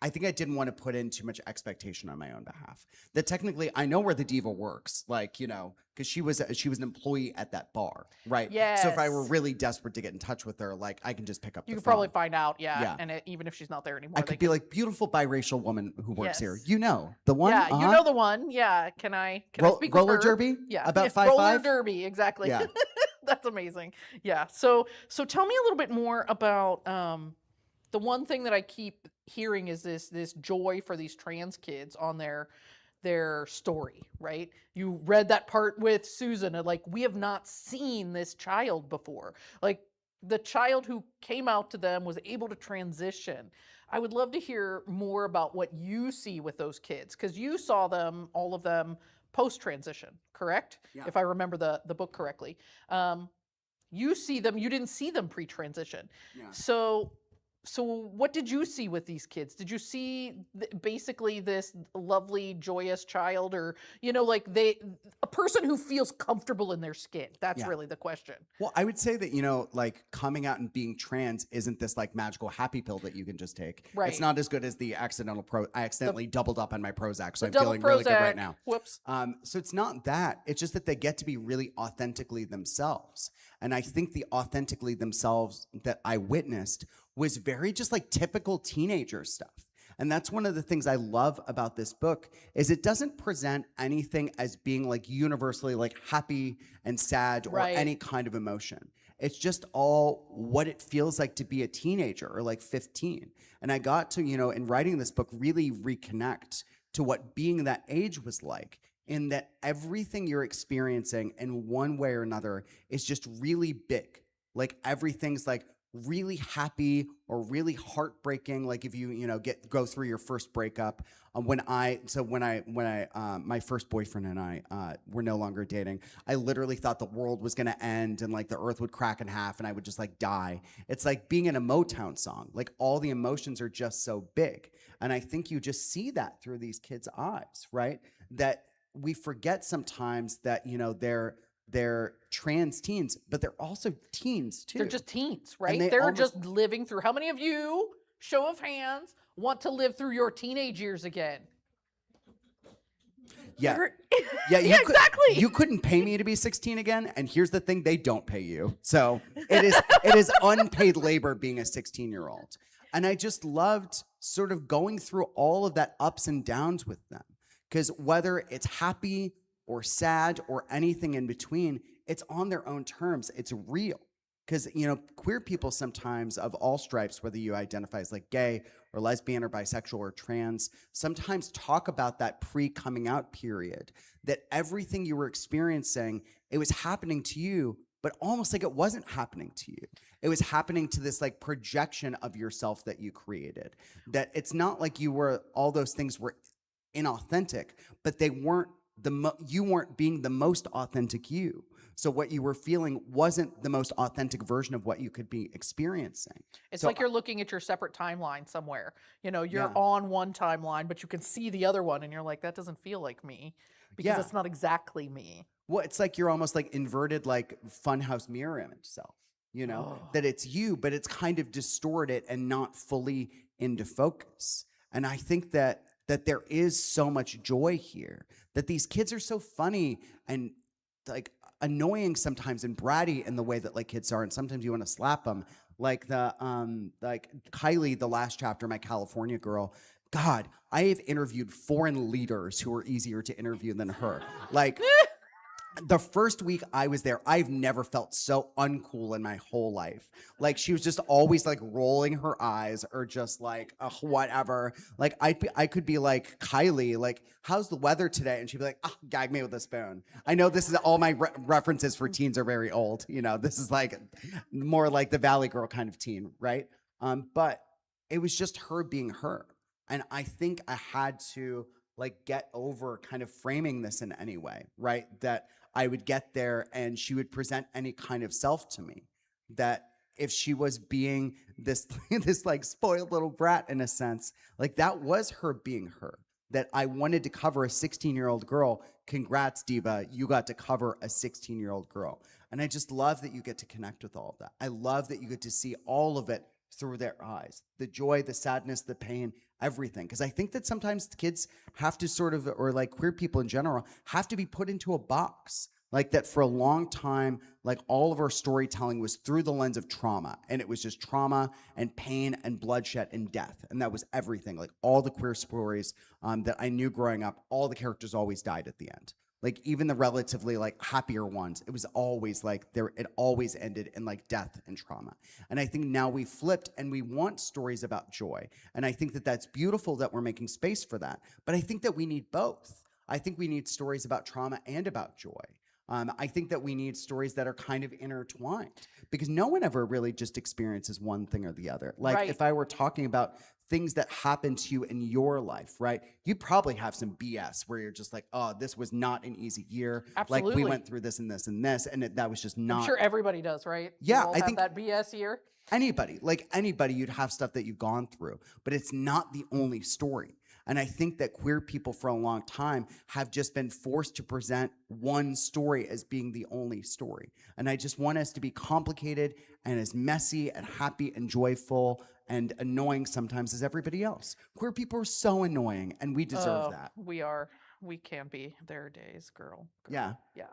to put in too much expectation on my own behalf. That technically I know where the diva works, like, because she was an employee at that bar, right? Yes. So if I were really desperate to get in touch with her, like I can just pick up the phone. You could probably find out, yeah. And even if she's not there anymore. I could be like, beautiful biracial woman who works here. Yes. You know, the one? Yeah, you know the one. Yeah. Can I speak with her? Roller derby? Yeah. About 5'5"? Roller derby, exactly. Yeah. That's amazing. Yeah. So tell me a little bit more about the one thing that I keep hearing is this joy for these trans kids on their story, right? You read that part with Susan, and like, we have not seen this child before. Like, the child who came out to them was able to transition. I would love to hear more about what you see with those kids, because you saw them, all of them, post-transition, correct? Yeah. If I remember the book correctly. You see them, you didn't see them pre-transition. Yeah. So what did you see with these kids? Did you see basically this lovely, joyous child, or, like a person who feels comfortable in their skin? That's really the question. Well, I would say that, like coming out and being trans isn't this like magical happy pill that you can just take. Right. It's not as good as the I accidentally doubled up on my Prozac, so I'm double feeling really good Prozac. right now. Whoops. So it's not that. It's just that they get to be really authentically themselves. And I think the authentically themselves that I witnessed was very just like typical teenager stuff. And that's one of the things I love about this book is it doesn't present anything as being like universally like happy and sad or any kind of emotion. It's just all what it feels like to be a teenager or like 15. And I got to, in writing this book, really reconnect to what being that age was like, in that everything you're experiencing in one way or another is just really big. Like everything's like really happy or really heartbreaking. Like if you go through your first breakup. When my first boyfriend and I were no longer dating, I literally thought the world was gonna end and like the earth would crack in half and I would just like die. It's like being in a Motown song. Like all the emotions are just so big. And I think you just see that through these kids' eyes, right? That we forget sometimes that, they're trans teens, but they're also teens too. They're just teens, right? They're just living through. How many of you, show of hands, want to live through your teenage years again? Yeah. Yeah, exactly. You couldn't pay me to be 16 again, and here's the thing, they don't pay you. So it is unpaid labor being a 16-year-old. And I just loved sort of going through all of that ups and downs with them. Because whether it's happy or sad or anything in between, it's on their own terms. It's real. Because, queer people sometimes of all stripes, whether you identify as like gay or lesbian or bisexual or trans, sometimes talk about that pre-coming out period, that everything you were experiencing, it was happening to you, but almost like it wasn't happening to you. It was happening to this like projection of yourself that you created. That it's not like all those things were inauthentic, but they weren't you weren't being the most authentic you. So what you were feeling wasn't the most authentic version of what you could be experiencing. It's like you're looking at your separate timeline somewhere. You're on one timeline, but you can see the other one, and you're like, that doesn't feel like me because it's not exactly me. Well, it's like you're almost like inverted, like funhouse mirror image self. That it's you, but it's kind of distorted and not fully into focus. And I think that there is so much joy here, that these kids are so funny and like annoying sometimes and bratty in the way that like kids are, and sometimes you want to slap them. Like like Kylie, the last chapter, my California girl. God, I have interviewed foreign leaders who are easier to interview than her. Like The first week I was there, I've never felt so uncool in my whole life. Like she was just always like rolling her eyes or just like whatever. Like I could be like, Kylie, like, how's the weather today? And she'd be like, gag me with a spoon. I know this is all my references for teens are very old. You know, this is like more like the Valley Girl kind of teen, right? But it was just her being her. And I think I had to like get over kind of framing this in any way, right? That I would get there and she would present any kind of self to me. That if she was being this this like spoiled little brat in a sense, like that was her being her. That I wanted to cover a 16-year-old girl. Congrats, Diva. You got to cover a 16-year-old girl. And I just love that you get to connect with all of that. I love that you get to see all of it through their eyes. The joy, the sadness, the pain, everything. Because I think that sometimes kids have to sort of, or like queer people in general, have to be put into a box. Like that for a long time, like all of our storytelling was through the lens of trauma. And it was just trauma and pain and bloodshed and death. And that was everything. Like all the queer stories that I knew growing up, all the characters always died at the end. Like even the relatively like happier ones, it was always like it always ended in like death and trauma. And I think now we flipped and we want stories about joy. And I think that that's beautiful that we're making space for that. But I think that we need both. I think we need stories about trauma and about joy. I think that we need stories that are kind of intertwined because no one ever really just experiences one thing or the other. Like Right. if I were talking about things that happened to you in your life, right? You probably have some BS where you're just like, oh, this was not an easy year. Absolutely. Like we went through this and this and this, and that was just not. I'm sure everybody does, right? Yeah, We all I have think- that BS year. Anybody, you'd have stuff that you've gone through, but it's not the only story. And I think that queer people for a long time have just been forced to present one story as being the only story. And I just want us to be complicated and as messy and happy and joyful and annoying sometimes as everybody else. Queer people are so annoying and we deserve that. We are. We can be. There are days, girl. Yeah. Yeah.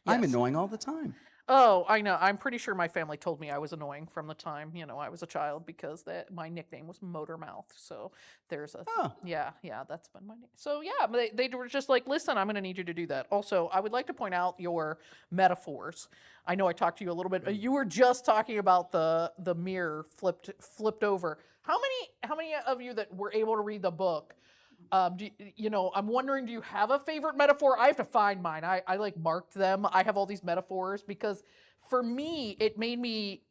I'm Yes. annoying all the time. Oh, I know. I'm pretty sure my family told me I was annoying from the time, I was a child because my nickname was Motor Mouth. So there's a Oh. yeah, that's been my name. So yeah, they were just like, listen, I'm going to need you to do that. Also, I would like to point out your metaphors. I know I talked to you a little bit. You were just talking about the mirror flipped over. How many of you that were able to read the book? I'm wondering, do you have a favorite metaphor? I have to find mine. I like marked them. I have all these metaphors because for me, it made me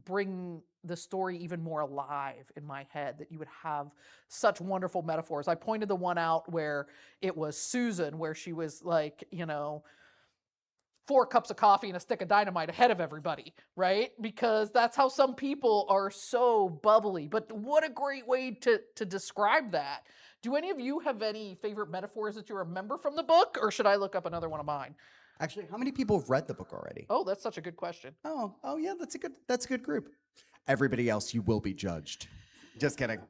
bring the story even more alive in my head that you would have such wonderful metaphors. I pointed the one out where it was Susan, where she was like, 4 cups of coffee and a stick of dynamite ahead of everybody, right? Because that's how some people are so bubbly. But what a great way to describe that. Do any of you have any favorite metaphors that you remember from the book, or should I look up another one of mine? Actually, how many people have read the book already? Oh, that's such a good question. Oh yeah, that's a good group. Everybody else, you will be judged. Just kidding.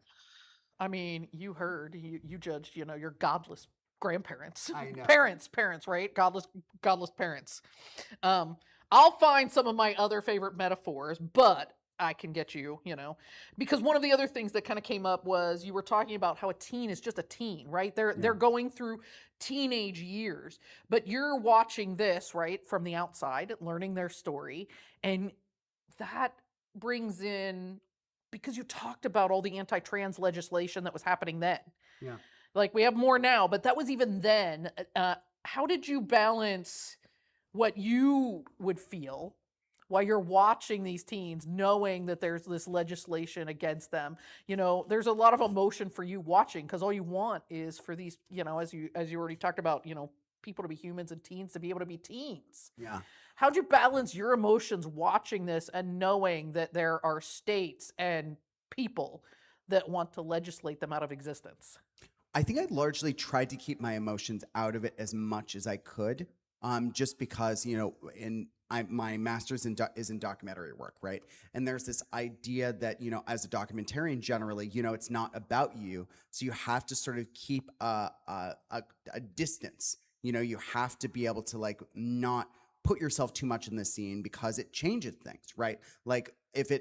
I mean, you heard, you judged, your godless grandparents. I know. Parents, right? Godless parents. I'll find some of my other favorite metaphors, but I can get you, because one of the other things that kind of came up was you were talking about how a teen is just a teen, right? They're going through teenage years, but you're watching this, right, from the outside, learning their story, and that brings in, because you talked about all the anti-trans legislation that was happening then. Yeah. Like we have more now, but that was even then. How did you balance what you would feel while you're watching these teens, knowing that there's this legislation against them? There's a lot of emotion for you watching because all you want is for these, as you already talked about, people to be humans and teens to be able to be teens. Yeah. How'd you balance your emotions watching this and knowing that there are states and people that want to legislate them out of existence? I think I largely tried to keep my emotions out of it as much as I could, just because, my master's is in documentary work, right? And there's this idea that, as a documentarian generally, it's not about you. So you have to sort of keep a distance. You have to be able to like not put yourself too much in the scene because it changes things, right? Like if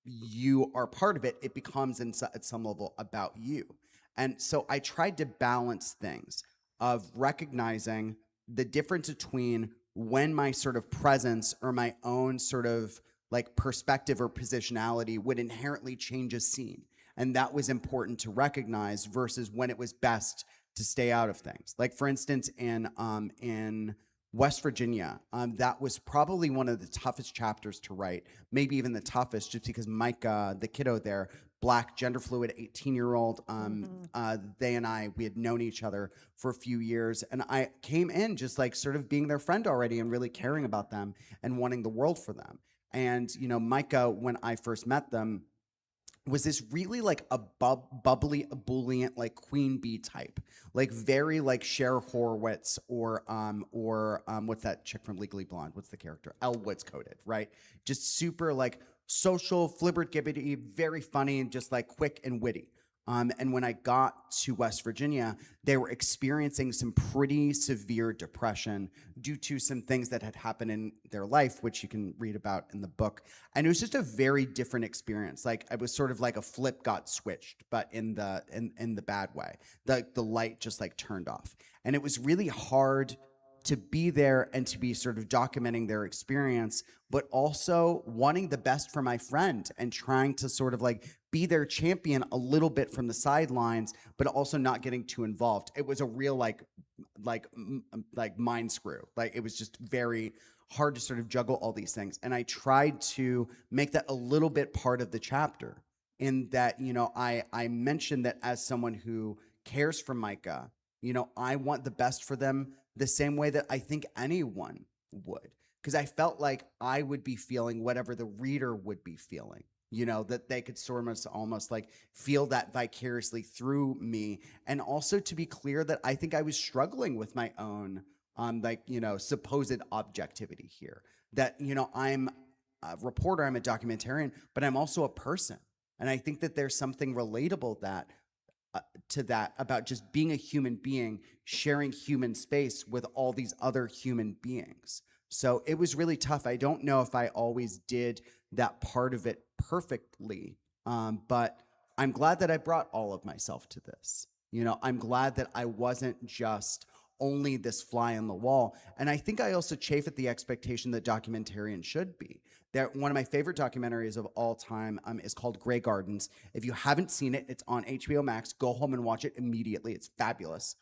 you are part of it, it becomes at some level about you. And so I tried to balance things of recognizing the difference between when my sort of presence or my own sort of like perspective or positionality would inherently change a scene. And that was important to recognize versus when it was best to stay out of things. Like for instance, in West Virginia, that was probably one of the toughest chapters to write, maybe even the toughest, just because Micah, the kiddo there, Black, gender fluid, 18-year-old, they and I, we had known each other for a few years, and I came in just like sort of being their friend already and really caring about them and wanting the world for them. And, you know, Micah, when I first met them, was this really like a bubbly, ebullient, like queen bee type, like very like Cher Horowitz or what's that chick from Legally Blonde? What's the character? Elle Woods coded, right? Just super like social, flibbergibbity, very funny, and just like quick and witty. And when I got to West Virginia, they were experiencing some pretty severe depression due to some things that had happened in their life, which you can read about in the book. And it was just a very different experience. Like it was sort of like a flip got switched, but in the bad way. The light just like turned off. And it was really hard to be there and to be sort of documenting their experience, but also wanting the best for my friend and trying to sort of like be their champion a little bit from the sidelines, but also not getting too involved. It was a real like mind screw. Like it was just very hard to sort of juggle all these things. And I tried to make that a little bit part of the chapter in that, you know, I mentioned that as someone who cares for Micah, you know, I want the best for them the same way that I think anyone would. Because I felt like I would be feeling whatever the reader would be feeling, you know, that they could sort of almost like feel that vicariously through me. And also to be clear that I think I was struggling with my own, like, you know, supposed objectivity here. That, you know, I'm a reporter, I'm a documentarian, but I'm also a person. And I think that there's something relatable to that about just being a human being, sharing human space with all these other human beings. So it was really tough. I don't know if I always did that part of it perfectly, but I'm glad that I brought all of myself to this. You know, I'm glad that I wasn't just only this fly on the wall. And I think I also chafe at the expectation that documentarian should be. One of my favorite documentaries of all time is called Grey Gardens. If you haven't seen it, it's on HBO Max. Go home and watch it immediately. It's fabulous.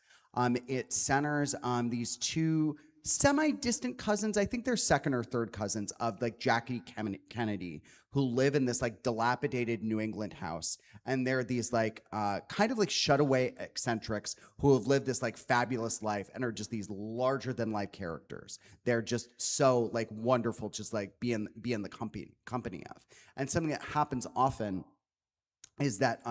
It centers these two semi-distant cousins. I think they're second or third cousins of like Jackie Kennedy, who live in this like dilapidated New England house. And they're these like kind of like shutaway eccentrics who have lived this like fabulous life and are just these larger than life characters. They're just so like wonderful, just like be in the company of. And something that happens often is that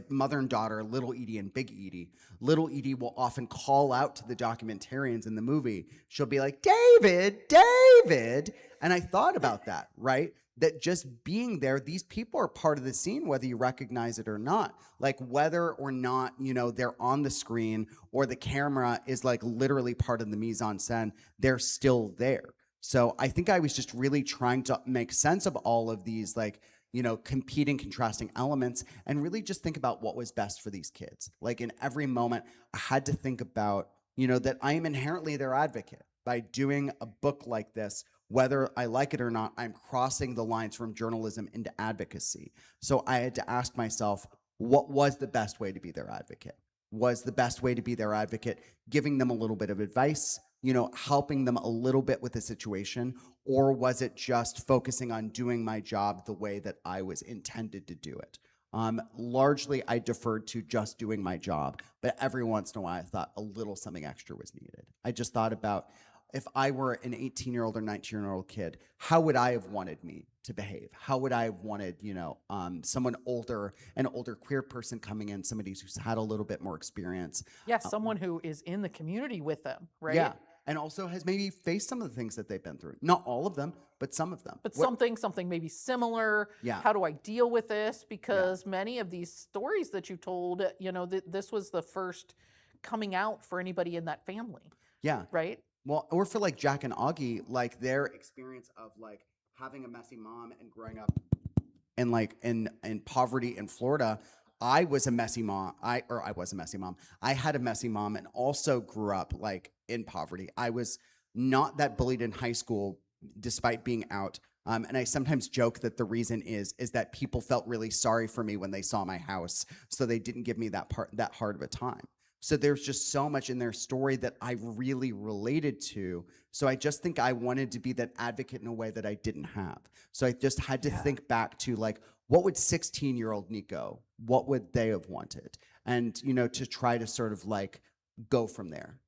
mother and daughter, Little Edie and Big Edie. Little Edie will often call out to the documentarians in the movie. She'll be like, David. And I thought about that, right? That just being there, these people are part of the scene, whether you recognize it or not. Like whether or not, you know, they're on the screen or the camera is like literally part of the mise en scène, they're still there. So I think I was just really trying to make sense of all of these like, you know, competing, contrasting elements, and really just think about what was best for these kids. Like in every moment, I had to think about, you know, that I am inherently their advocate. By doing a book like this, whether I like it or not, I'm crossing the lines from journalism into advocacy. So I had to ask myself, what was the best way to be their advocate? Was the best way to be their advocate giving them a little bit of advice, you know, helping them a little bit with the situation, or was it just focusing on doing my job the way that I was intended to do it? Largely, I deferred to just doing my job, but every once in a while, I thought a little something extra was needed. I just thought about if I were an 18-year-old or 19-year-old kid, how would I have wanted me to behave? How would I have wanted, you know, someone older, an older queer person coming in, somebody who's had a little bit more experience. Yeah, someone who is in the community with them, right? Yeah. And also has maybe faced some of the things that they've been through. Not all of them, but some of them. But something maybe similar. Yeah. How do I deal with this? Because many of these stories that you told, you know, this was the first coming out for anybody in that family. Yeah. Right? Well, or for like Jack and Augie, like their experience of like having a messy mom and growing up in like in poverty in Florida. I was a messy mom. I was a messy mom. I had a messy mom and also grew up like in poverty. I was not that bullied in high school despite being out. And I sometimes joke that the reason is that people felt really sorry for me when they saw my house, so they didn't give me that hard of a time. So there's just so much in their story that I really related to. So I just think I wanted to be that advocate in a way that I didn't have. So I just had to think back to like, what would 16-year-old Nico, what would they have wanted? And, to try to sort of like go from there.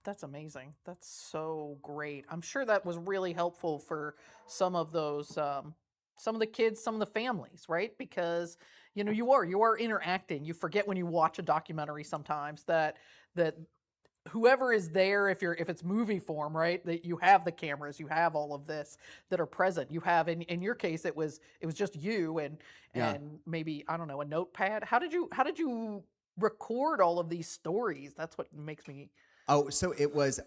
That's amazing. That's so great. I'm sure that was really helpful for some of those, some of the kids, some of the families, right? Because you are interacting. You forget when you watch a documentary sometimes that whoever is there, if it's movie form, right? That you have the cameras, you have all of this that are present. You have in your case, it was just you and maybe, I don't know, a notepad. How did you record all of these stories? That's what makes me. Oh, so it was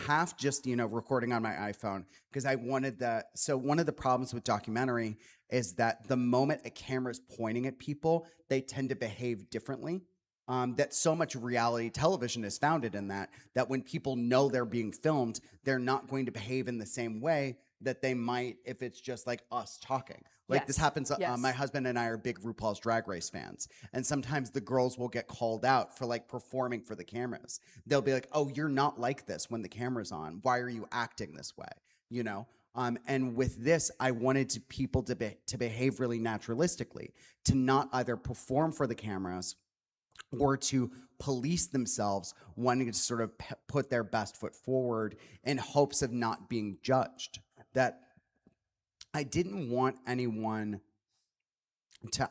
half just, recording on my iPhone because I wanted that. So one of the problems with documentary is that the moment a camera is pointing at people, they tend to behave differently. That so much reality television is founded in that when people know they're being filmed, they're not going to behave in the same way that they might if it's just like us talking. Like this happens. My husband and I are big RuPaul's Drag Race fans. And sometimes the girls will get called out for like performing for the cameras. They'll be like, oh, you're not like this when the camera's on. Why are you acting this way? And with this, I wanted people to behave really naturalistically, to not either perform for the cameras or to police themselves, wanting to sort of put their best foot forward in hopes of not being judged. That I didn't want anyone to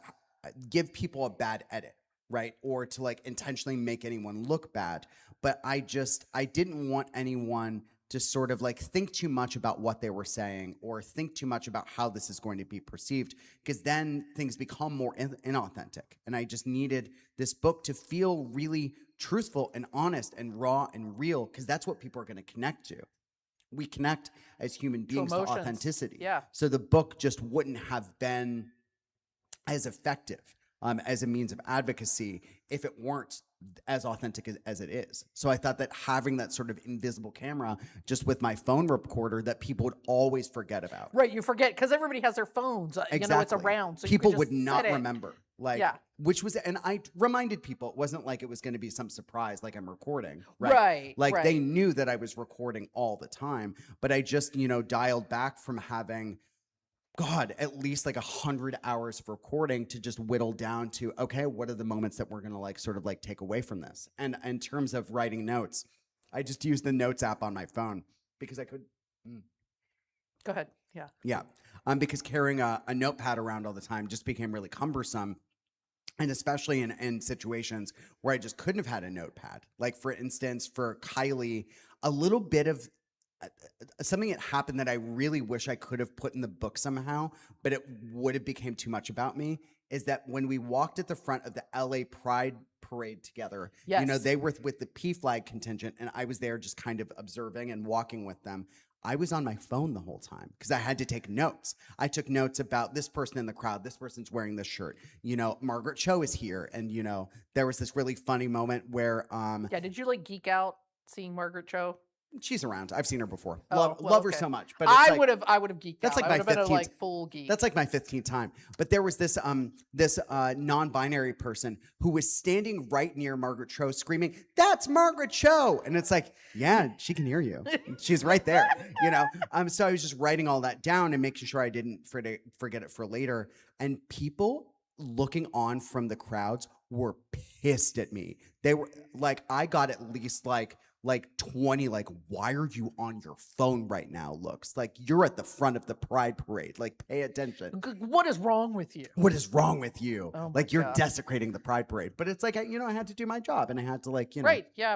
give people a bad edit, right? Or to like intentionally make anyone look bad. But I didn't want anyone to sort of like think too much about what they were saying or think too much about how this is going to be perceived, because then things become more inauthentic. And I just needed this book to feel really truthful and honest and raw and real, because that's what people are going to connect to. We connect as human beings to authenticity. Yeah. So the book just wouldn't have been as effective as a means of advocacy if it weren't as authentic as it is. So I thought that having that sort of invisible camera just with my phone recorder that people would always forget about. Right, you forget because everybody has their phones. Exactly. It's around. So people you would not remember. Which was, and I reminded people it wasn't like it was going to be some surprise, like I'm recording. Right. They knew that I was recording all the time, but I just, dialed back from having at least like 100 hours of recording to just whittle down to, okay, what are the moments that we're going to like sort of like take away from this? And in terms of writing notes, I just used the notes app on my phone because I could. Go ahead. Yeah. Yeah. Because carrying a notepad around all the time just became really cumbersome. And especially in situations where I just couldn't have had a notepad. Like, for instance, for Kylie, a little bit of something that happened that I really wish I could have put in the book somehow, but it would have became too much about me, is that when we walked at the front of the LA Pride Parade together, they were with the P flag contingent, and I was there just kind of observing and walking with them. I was on my phone the whole time because I had to take notes. I took notes about this person in the crowd. This person's wearing this shirt. Margaret Cho is here. And, there was this really funny moment where... did you like geek out seeing Margaret Cho? She's around. I've seen her before. Love her so much. But I would have geeked that's out. Like my 15th, full geek. That's like my 15th time. But there was this non-binary person who was standing right near Margaret Cho screaming, "That's Margaret Cho!" And it's like, yeah, she can hear you. She's right there. So I was just writing all that down and making sure I didn't forget it for later. And people looking on from the crowds were pissed at me. They were like, I got at least like 20, like, why are you on your phone right now looks. Like, you're at the front of the Pride Parade. Like, pay attention. What is wrong with you? What is wrong with you? Oh like, you're desecrating the Pride Parade. But it's like, I had to do my job, and I had to, like,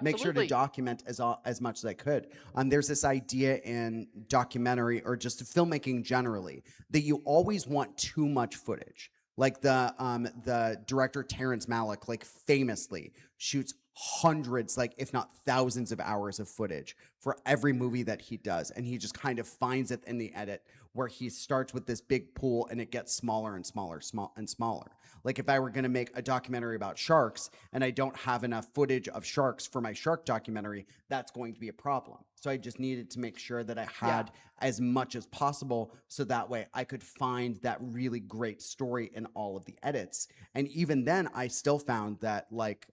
make sure to document as much as I could. There's this idea in documentary or just filmmaking generally that you always want too much footage. Like the director Terrence Malick, like, famously shoots hundreds, like if not thousands of hours of footage for every movie that he does. And he just kind of finds it in the edit where he starts with this big pool and it gets smaller and smaller, and smaller. Like if I were going to make a documentary about sharks and I don't have enough footage of sharks for my shark documentary, that's going to be a problem. So I just needed to make sure that I had as much as possible so that way I could find that really great story in all of the edits. And even then I still found that like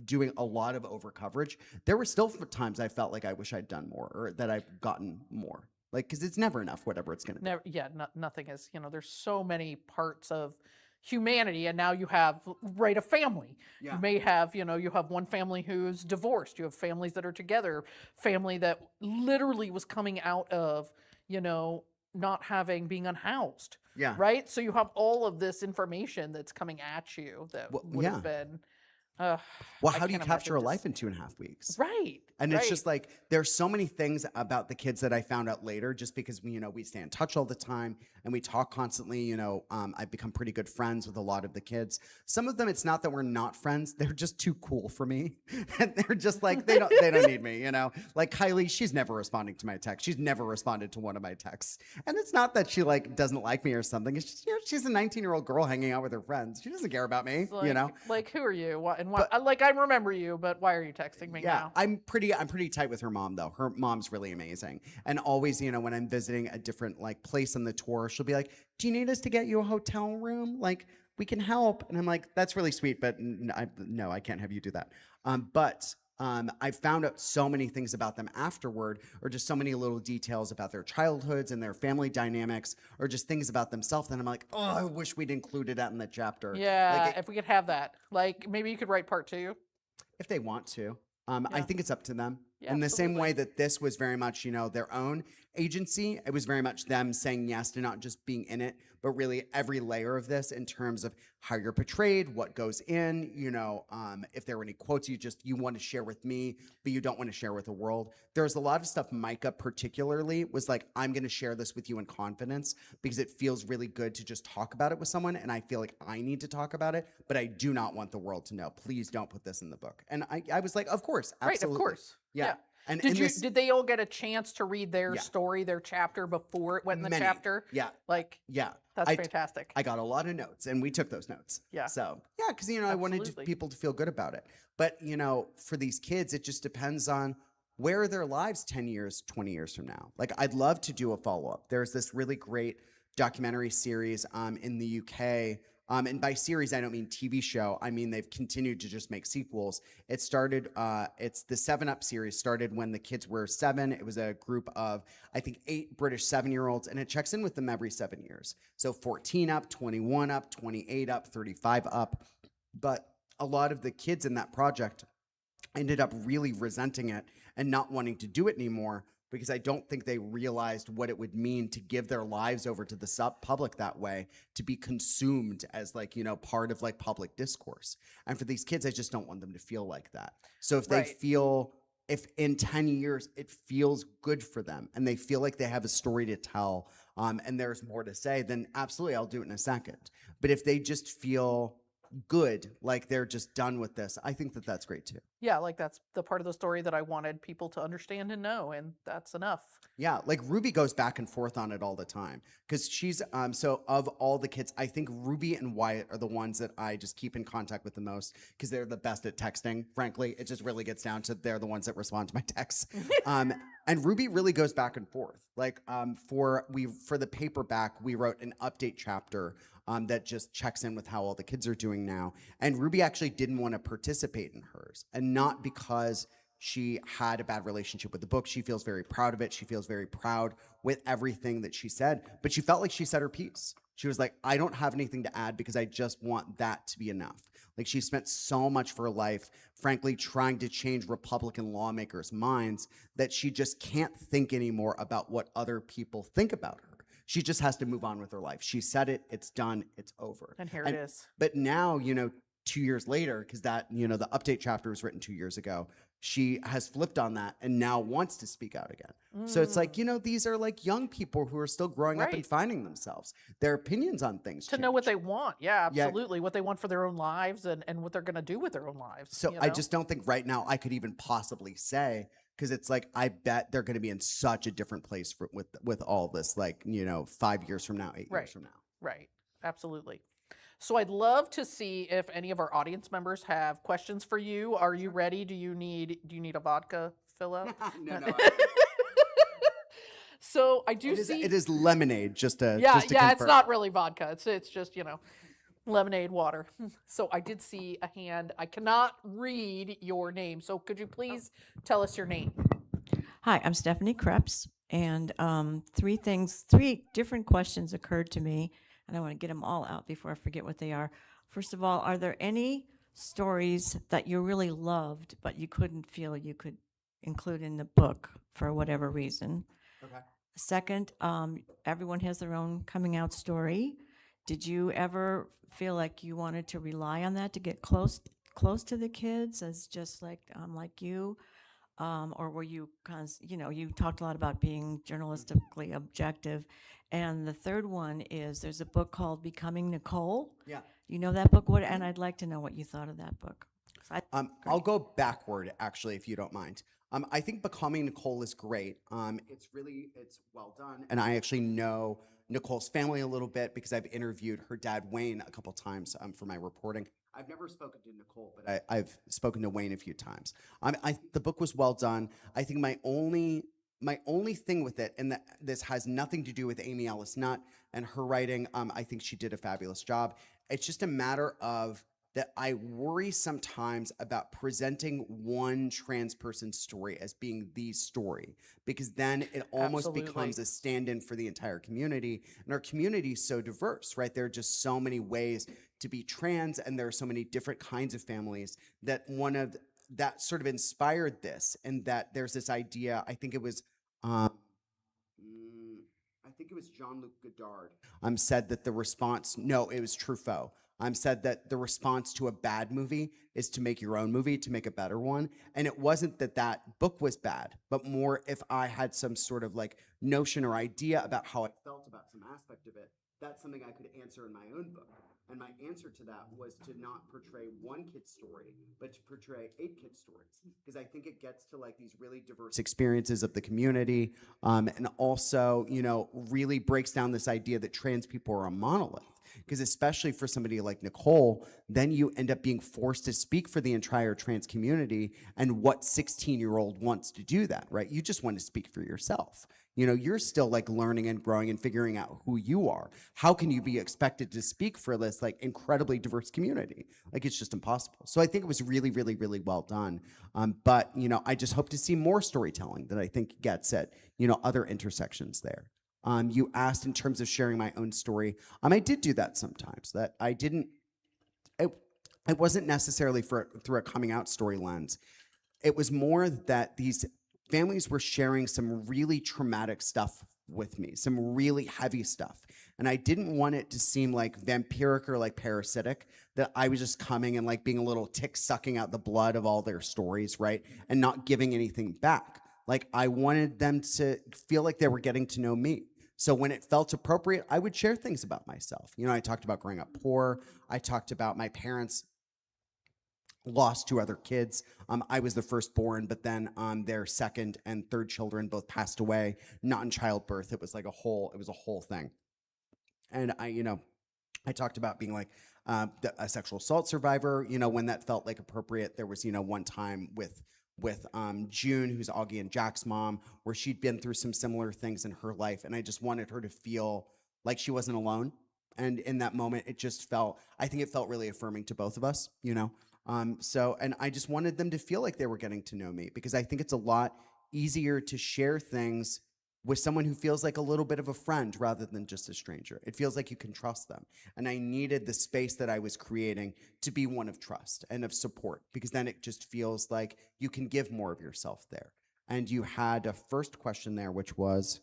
doing a lot of over coverage, there were still times I felt like I wish I'd done more or that I've gotten more. Like, because it's never enough, whatever it's going to be. Never, yeah, nothing is, there's so many parts of humanity, and now you have, a family. Yeah. You may have, you have one family who's divorced. You have families that are together, family that literally was coming out of, not being unhoused. Yeah. Right? So you have all of this information that's coming at you that would have been... well, how do you capture a life in 2.5 weeks? Right. And it's just like, there's so many things about the kids that I found out later, just because we stay in touch all the time and we talk constantly. I've become pretty good friends with a lot of the kids. Some of them, it's not that we're not friends. They're just too cool for me. And they're just like, they don't need me, Like Kylie, she's never responding to my text. She's never responded to one of my texts. And it's not that she doesn't like me or something. It's just, she's a 19-year-old girl hanging out with her friends. She doesn't care about me, Like, who are you? Why, and why? I remember you, but why are you texting me now? I'm pretty tight with her mom, though. Her mom's really amazing. And always, when I'm visiting a different place on the tour, she'll be like, do you need us to get you a hotel room? Like, we can help. And I'm like, that's really sweet, but no, I can't have you do that. I found out so many things about them afterward, or just so many little details about their childhoods and their family dynamics, or just things about themselves. And I'm like, oh, I wish we'd included that in the chapter. Yeah, if we could have that. Maybe you could write part 2. If they want to. I think it's up to them. Yeah, in the absolutely. same way that this was very much, their own agency. It was very much them saying yes to not just being in it, but really every layer of this in terms of how you're portrayed, what goes in, if there were any quotes you want to share with me, but you don't want to share with the world. There's a lot of stuff Micah particularly was like, I'm going to share this with you in confidence because it feels really good to just talk about it with someone. And I feel like I need to talk about it, but I do not want the world to know. Please don't put this in the book. And I was like, of course, absolutely. Right, of course. Yeah. And did they all get a chance to read their story, their chapter before it went in the chapter? Yeah. That's fantastic. I got a lot of notes and we took those notes. Yeah. So, because, I wanted people to feel good about it. But, for these kids, it just depends on where are their lives 10 years, 20 years from now. Like, I'd love to do a follow-up. There's this really great documentary series in the UK. And by series, I don't mean TV show. I mean, they've continued to just make sequels. It started, it's the 7-Up series started when the kids were 7. It was a group of, I think, 8 British 7-year-olds, and it checks in with them every 7 years. So 14 up, 21 up, 28 up, 35 up. But a lot of the kids in that project ended up really resenting it and not wanting to do it anymore, because I don't think they realized what it would mean to give their lives over to the public that way, to be consumed as part of public discourse. And for these kids, I just don't want them to feel like that. So if they feel, if in 10 years it feels good for them and they feel like they have a story to tell and there's more to say, then absolutely, I'll do it in a second. But if they just feel good, like they're just done with this, I think that that's great too. Yeah, that's the part of the story that I wanted people to understand and know, and that's enough. Yeah, Ruby goes back and forth on it all the time because she's so of all the kids, I think Ruby and Wyatt are the ones that I just keep in contact with the most because they're the best at texting. Frankly, it just really gets down to they're the ones that respond to my texts. And Ruby really goes back and forth. For the paperback, we wrote an update chapter that just checks in with how all the kids are doing now. And Ruby actually didn't want to participate in hers, and not because she had a bad relationship with the book. She feels very proud of it. She feels very proud with everything that she said, but she felt like she said her piece. She was like, I don't have anything to add because I just want that to be enough. She spent so much of her life, frankly, trying to change Republican lawmakers' minds that she just can't think anymore about what other people think about her. She just has to move on with her life. She said it, it's done, it's over. And here it is. But now, 2 years later, because that, the update chapter was written 2 years ago, she has flipped on that and now wants to speak out again. So it's these are young people who are still growing up and finding themselves. Their opinions on things to know what they want. Yeah, absolutely. What they want for their own lives and what they're going to do with their own lives. So I just don't think right now I could even possibly say because it's like I bet they're going to be in such a different place with all this, like 5 years from now, 8 years from now. Right. Absolutely. So I'd love to see if any of our audience members have questions for you. Are you ready? Do you need a vodka fill up? No, no. So I do see it is lemonade. Just to yeah, confirm. it's not really vodka. It's just lemonade water. So I did see a hand. I cannot read your name. So could you please tell us your name? Hi, I'm Stephanie Krebs, and three different questions occurred to me, and I want to get them all out before I forget what they are. First of all, are there any stories that you really loved, but you couldn't feel you could include in the book for whatever reason? Okay. Second, everyone has their own coming out story. Did you ever feel like you wanted to rely on that to get close to the kids as just like you? Or were you, you talked a lot about being journalistically objective. And the third one is there's a book called Becoming Nicole. Yeah. You know that book? And I'd like to know what you thought of that book. I'll go backward, actually, if you don't mind. I think Becoming Nicole is great. It's well done. And I actually know Nicole's family a little bit because I've interviewed her dad, Wayne, a couple times for my reporting. I've never spoken to Nicole, but I've spoken to Wayne a few times. The book was well done. I think my only thing with it, and this has nothing to do with Amy Ellis Nutt and her writing, I think she did a fabulous job. It's just a matter of that I worry sometimes about presenting one trans person's story as being the story, because then it almost becomes a stand-in for the entire community. And our community is so diverse, right? There are just so many ways to be trans, and there are so many different kinds of families that that sort of inspired this, and that there's this idea, I think it was Jean-Luc Godard said that the response, no, it was Truffaut, said that the response to a bad movie is to make your own movie, to make a better one. And it wasn't that book was bad, but more if I had some sort of like notion or idea about how I felt about some aspect of it, that's something I could answer in my own book. And my answer to that was to not portray one kid's story, but to portray 8 kids' stories. Because I think it gets to like these really diverse experiences of the community. And also, really breaks down this idea that trans people are a monolith. Because especially for somebody like Nicole, then you end up being forced to speak for the entire trans community. And what 16-year-old wants to do that, right? You just want to speak for yourself. You're still like learning and growing and figuring out who you are. How can you be expected to speak for this like incredibly diverse community? Like, it's just impossible. So I think it was really, really, really well done. But I just hope to see more storytelling that I think gets at, other intersections there. You asked in terms of sharing my own story. I did do that sometimes. That I didn't. It wasn't necessarily through a coming out story lens. It was more that these families were sharing some really traumatic stuff with me, some really heavy stuff. And I didn't want it to seem like vampiric or like parasitic, that I was just coming and like being a little tick sucking out the blood of all their stories, right? And not giving anything back. Like, I wanted them to feel like they were getting to know me. So when it felt appropriate, I would share things about myself. I talked about growing up poor. I talked about my parents lost 2 other kids. I was the firstborn, but then their second and third children both passed away, not in childbirth. It was like a whole thing. And I talked about being like a sexual assault survivor, when that felt like appropriate. There was, one time with June, who's Augie and Jack's mom, where she'd been through some similar things in her life. And I just wanted her to feel like she wasn't alone. And in that moment, I think it felt really affirming to both of us, and I just wanted them to feel like they were getting to know me, because I think it's a lot easier to share things with someone who feels like a little bit of a friend rather than just a stranger. It feels like you can trust them. And I needed the space that I was creating to be one of trust and of support, because then it just feels like you can give more of yourself there. And you had a first question there, which was?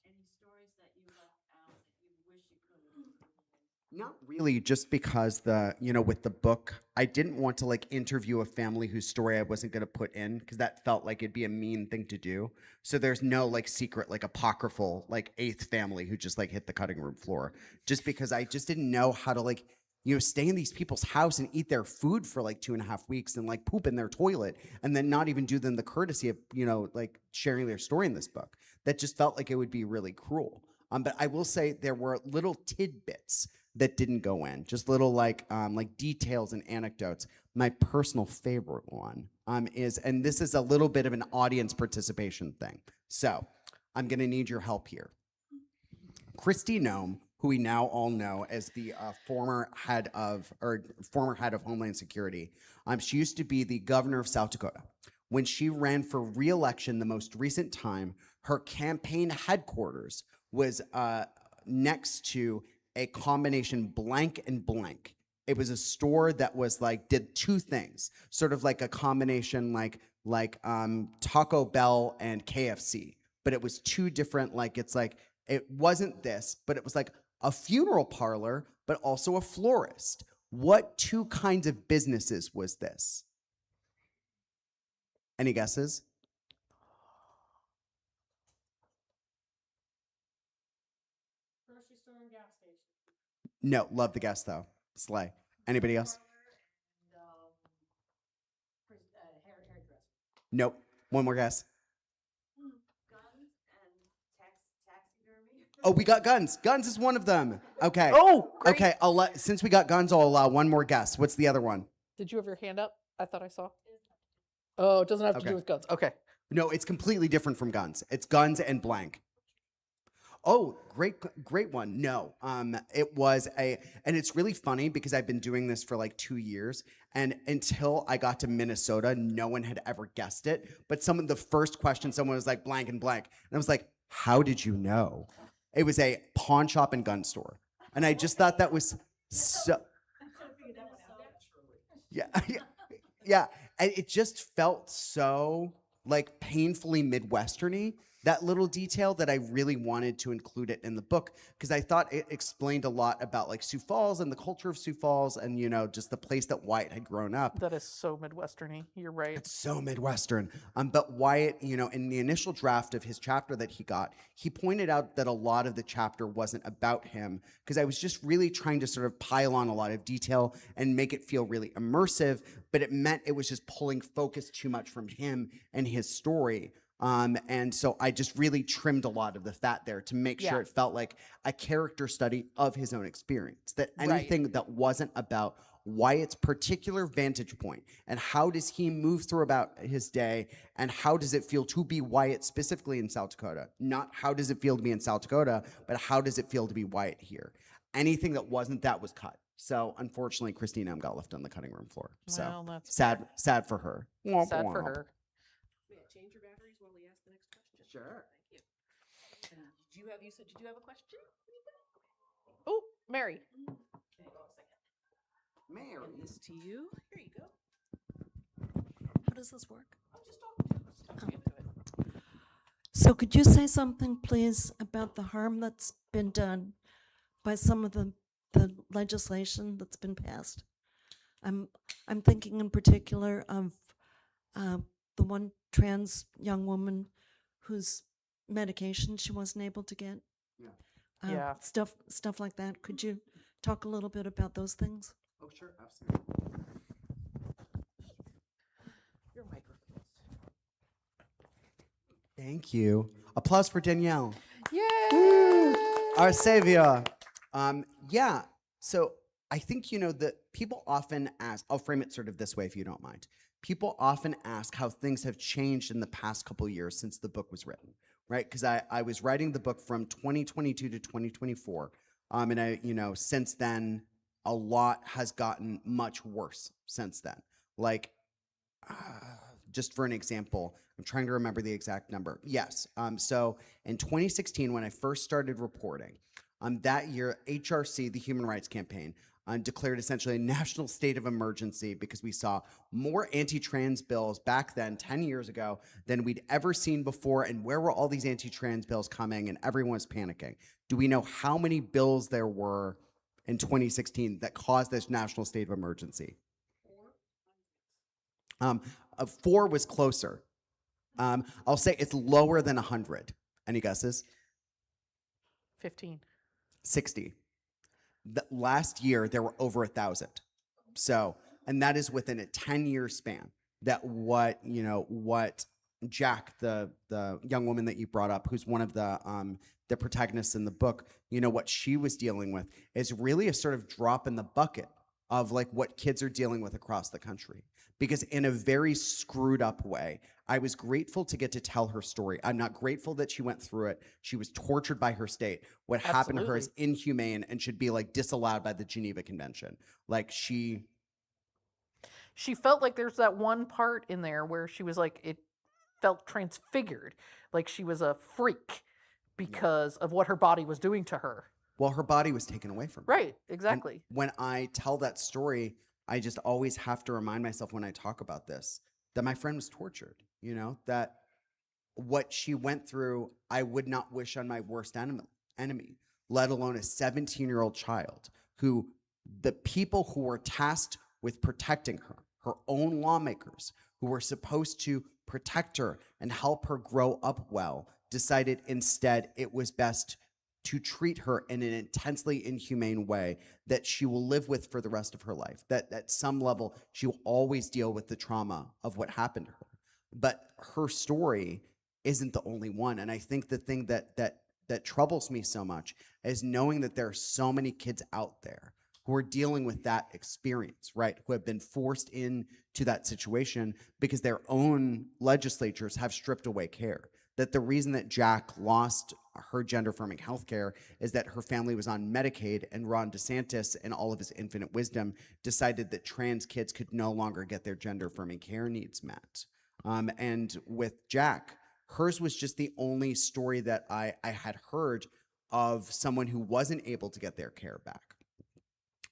Any stories that you left out that you wish you could have? Not really, just because with the book, I didn't want to like interview a family whose story I wasn't going to put in, because that felt like it'd be a mean thing to do. So there's no like secret, like apocryphal, like 8th family who just like hit the cutting room floor, just because I just didn't know how to like stay in these people's house and eat their food for like 2.5 weeks and like poop in their toilet and then not even do them the courtesy of, like sharing their story in this book. That just felt like it would be really cruel. But I will say there were little tidbits that didn't go in, just little like details and anecdotes. My personal favorite one is, and this is a little bit of an audience participation thing. So I'm going to need your help here. Kristi Noem, who we now all know as the former head of Homeland Security. She used to be the governor of South Dakota. When she ran for re-election the most recent time, her campaign headquarters was next to a combination blank and blank. It was a store that was like, did two things, sort of like a combination like Taco Bell and KFC, but it was two different, it wasn't this, but it was like a funeral parlor, but also a florist. What two kinds of businesses was this? Any guesses? Grocery store and gas station. No, love the guess though. Slay. Anybody else? Hairdresser. Nope. One more guess. Oh, we got guns. Guns is one of them. Okay. Oh, great. Okay. Since we got guns, I'll allow one more guess. What's the other one? Did you have your hand up? I thought I saw. Oh, it doesn't have to do with guns. Okay. No, it's completely different from guns. It's guns and blank. Oh, great one. No, it was and it's really funny because I've been doing this for like 2 years, and until I got to Minnesota, no one had ever guessed it. But the first question, someone was like blank and blank, and I was like, how did you know? It was a pawn shop and gun store. And I just thought that was so... Yeah. And it just felt so, like, painfully Midwestern-y, that little detail, that I really wanted to include it in the book, because I thought it explained a lot about, like, Sioux Falls and the culture of Sioux Falls and, just the place that Wyatt had grown up. That is so Midwestern-y. You're right. It's so Midwestern. But Wyatt, in the initial draft of his chapter that he got, he pointed out that a lot of the chapter wasn't about him, because I was just really trying to sort of pile on a lot of detail and make it feel really immersive, but it meant it was just pulling focus too much from him and his story. And so I just really trimmed a lot of the fat there to make sure it felt like a character study of his own experience, that anything that wasn't about Wyatt's particular vantage point and how does he move through about his day and how does it feel to be Wyatt specifically in South Dakota, not how does it feel to be in South Dakota, but how does it feel to be Wyatt here. Anything that wasn't that was cut. So unfortunately, Kristi Noem got left on the cutting room floor. So that's sad for her. sad for her. May I change your batteries while we ask the next question? Sure. Thank you. Did you have a question? Oh, Mary. Okay, hold on a second. Mary. Give this to you. Here you go. How does this work? So could you say something, please, about the harm that's been done by some of the legislation that's been passed? I'm thinking in particular of the one trans young woman whose medication she wasn't able to get. Yeah. Stuff like that. Could you talk a little bit about those things? Oh, sure, absolutely. Your microphone. Thank you. Applause for Danielle. Yay! Our savior. Yeah. So I think, that people often ask, I'll frame it sort of this way if you don't mind. People often ask how things have changed in the past couple of years since the book was written, right? Because I was writing the book from 2022 to 2024. And since then, a lot has gotten much worse since then. Like, just for an example, I'm trying to remember the exact number. Yes. So in 2016, when I first started reporting, that year, HRC, the Human Rights Campaign, declared essentially a national state of emergency because we saw more anti-trans bills back then, 10 years ago, than we'd ever seen before. And where were all these anti-trans bills coming? And everyone was panicking. Do we know how many bills there were in 2016 that caused this national state of emergency? 4 was closer. I'll say it's lower than 100. Any guesses? 15. 60. last year there were over 1,000. So, and that is within a 10-year span. That what Jack, the young woman that you brought up, who's one of the protagonists in the book, what she was dealing with is really a sort of drop in the bucket of like what kids are dealing with across the country. Because in a very screwed up way, I was grateful to get to tell her story. I'm not grateful that she went through it. She was tortured by her state. What happened to her is inhumane and should be like disallowed by the Geneva Convention. Like she felt like there's that one part in there where she was like, it felt transfigured, like she was a freak because of what her body was doing to her. Well, her body was taken away from her. Right, exactly. And when I tell that story, I just always have to remind myself when I talk about this that my friend was tortured, that what she went through, I would not wish on my worst enemy, let alone a 17-year-old child who the people who were tasked with protecting her own lawmakers who were supposed to protect her and help her grow up well, decided instead it was best to treat her in an intensely inhumane way that she will live with for the rest of her life. That at some level, she will always deal with the trauma of what happened to her. But her story isn't the only one. And I think the thing that troubles me so much is knowing that there are so many kids out there who are dealing with that experience, right? Who have been forced into that situation because their own legislatures have stripped away care. That the reason that Jack lost her gender-affirming healthcare is that her family was on Medicaid, and Ron DeSantis, in all of his infinite wisdom, decided that trans kids could no longer get their gender-affirming care needs met. And with Jack, hers was just the only story that I had heard of someone who wasn't able to get their care back.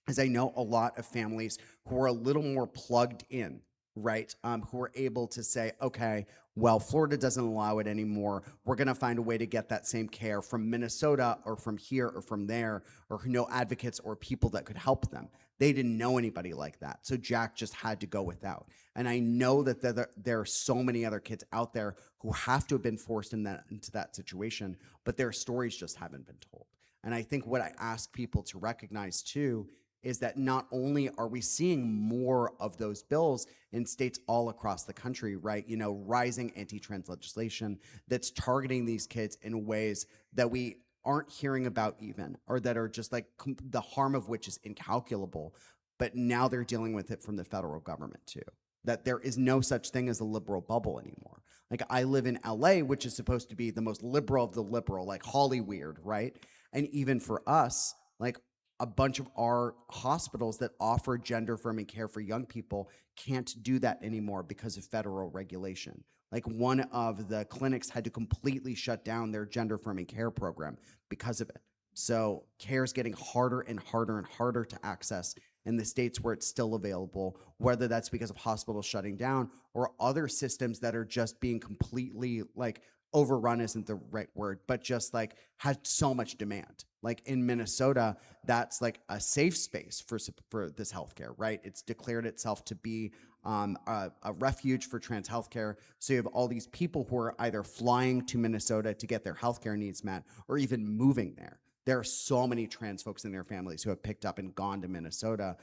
As I know a lot of families who are a little more plugged in, right? Who are able to say, okay, well, Florida doesn't allow it anymore. We're going to find a way to get that same care from Minnesota or from here or from there, or who know advocates or people that could help them. They didn't know anybody like that. So Jack just had to go without. And I know that there are so many other kids out there who have to have been forced into that situation, but their stories just haven't been told. And I think what I ask people to recognize too is that not only are we seeing more of those bills in states all across the country, right? Rising anti-trans legislation that's targeting these kids in ways that we aren't hearing about even, or that are just like the harm of which is incalculable. But now they're dealing with it from the federal government too. That there is no such thing as a liberal bubble anymore. Like I live in LA, which is supposed to be the most liberal of the liberal, like Hollyweird, right? And even for us, like a bunch of our hospitals that offer gender-affirming care for young people can't do that anymore because of federal regulation. Like one of the clinics had to completely shut down their gender-affirming care program because of it. So care is getting harder and harder and harder to access in the states where it's still available, whether that's because of hospitals shutting down or other systems that are just being completely like overrun isn't the right word, but just like had so much demand. Like in Minnesota, that's like a safe space for this healthcare, right? It's declared itself to be a refuge for trans healthcare. So you have all these people who are either flying to Minnesota to get their healthcare needs met or even moving there. There are so many trans folks in their families who have picked up and gone to Minnesota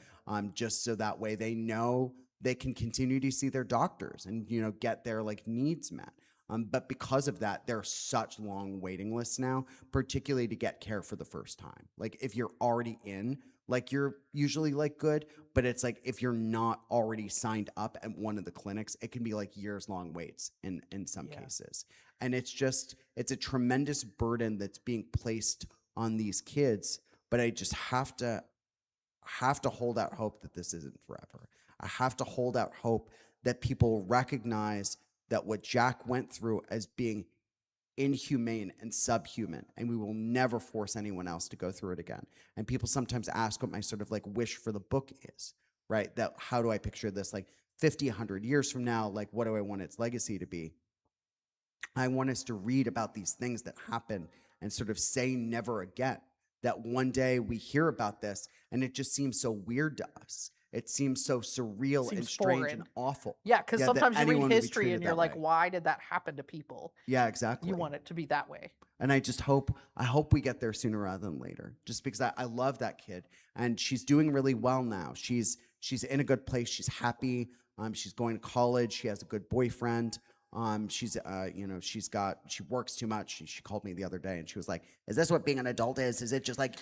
just so that way they know they can continue to see their doctors and, get their like needs met. But because of that, there are such long waiting lists now, particularly to get care for the first time. Like if you're already in, like you're usually like good, but it's like if you're not already signed up at one of the clinics, it can be like years long waits in some cases. And it's a tremendous burden that's being placed on these kids. But I just have to hold out hope that this isn't forever. I have to hold out hope that people recognize that what Jack went through as being inhumane and subhuman, and we will never force anyone else to go through it again. And people sometimes ask what my sort of like wish for the book is, right? That how do I picture this like 50, 100 years from now? Like, what do I want its legacy to be? I want us to read about these things that happen and sort of say never again. That one day we hear about this and it just seems so weird to us It seems so surreal and Seems strange foreign. and awful. Yeah, because Yeah, that sometimes you anyone read would be history treated and you're that like, way. why did that happen to people? Yeah, exactly. You want it to be that way. And I hope we get there sooner rather than later, just because I love that kid, and she's doing really well now. She's in a good place. She's happy. She's going to college. She has a good boyfriend. She's she works too much. She called me the other day and she was like, "Is this what being an adult is? Is it just like?"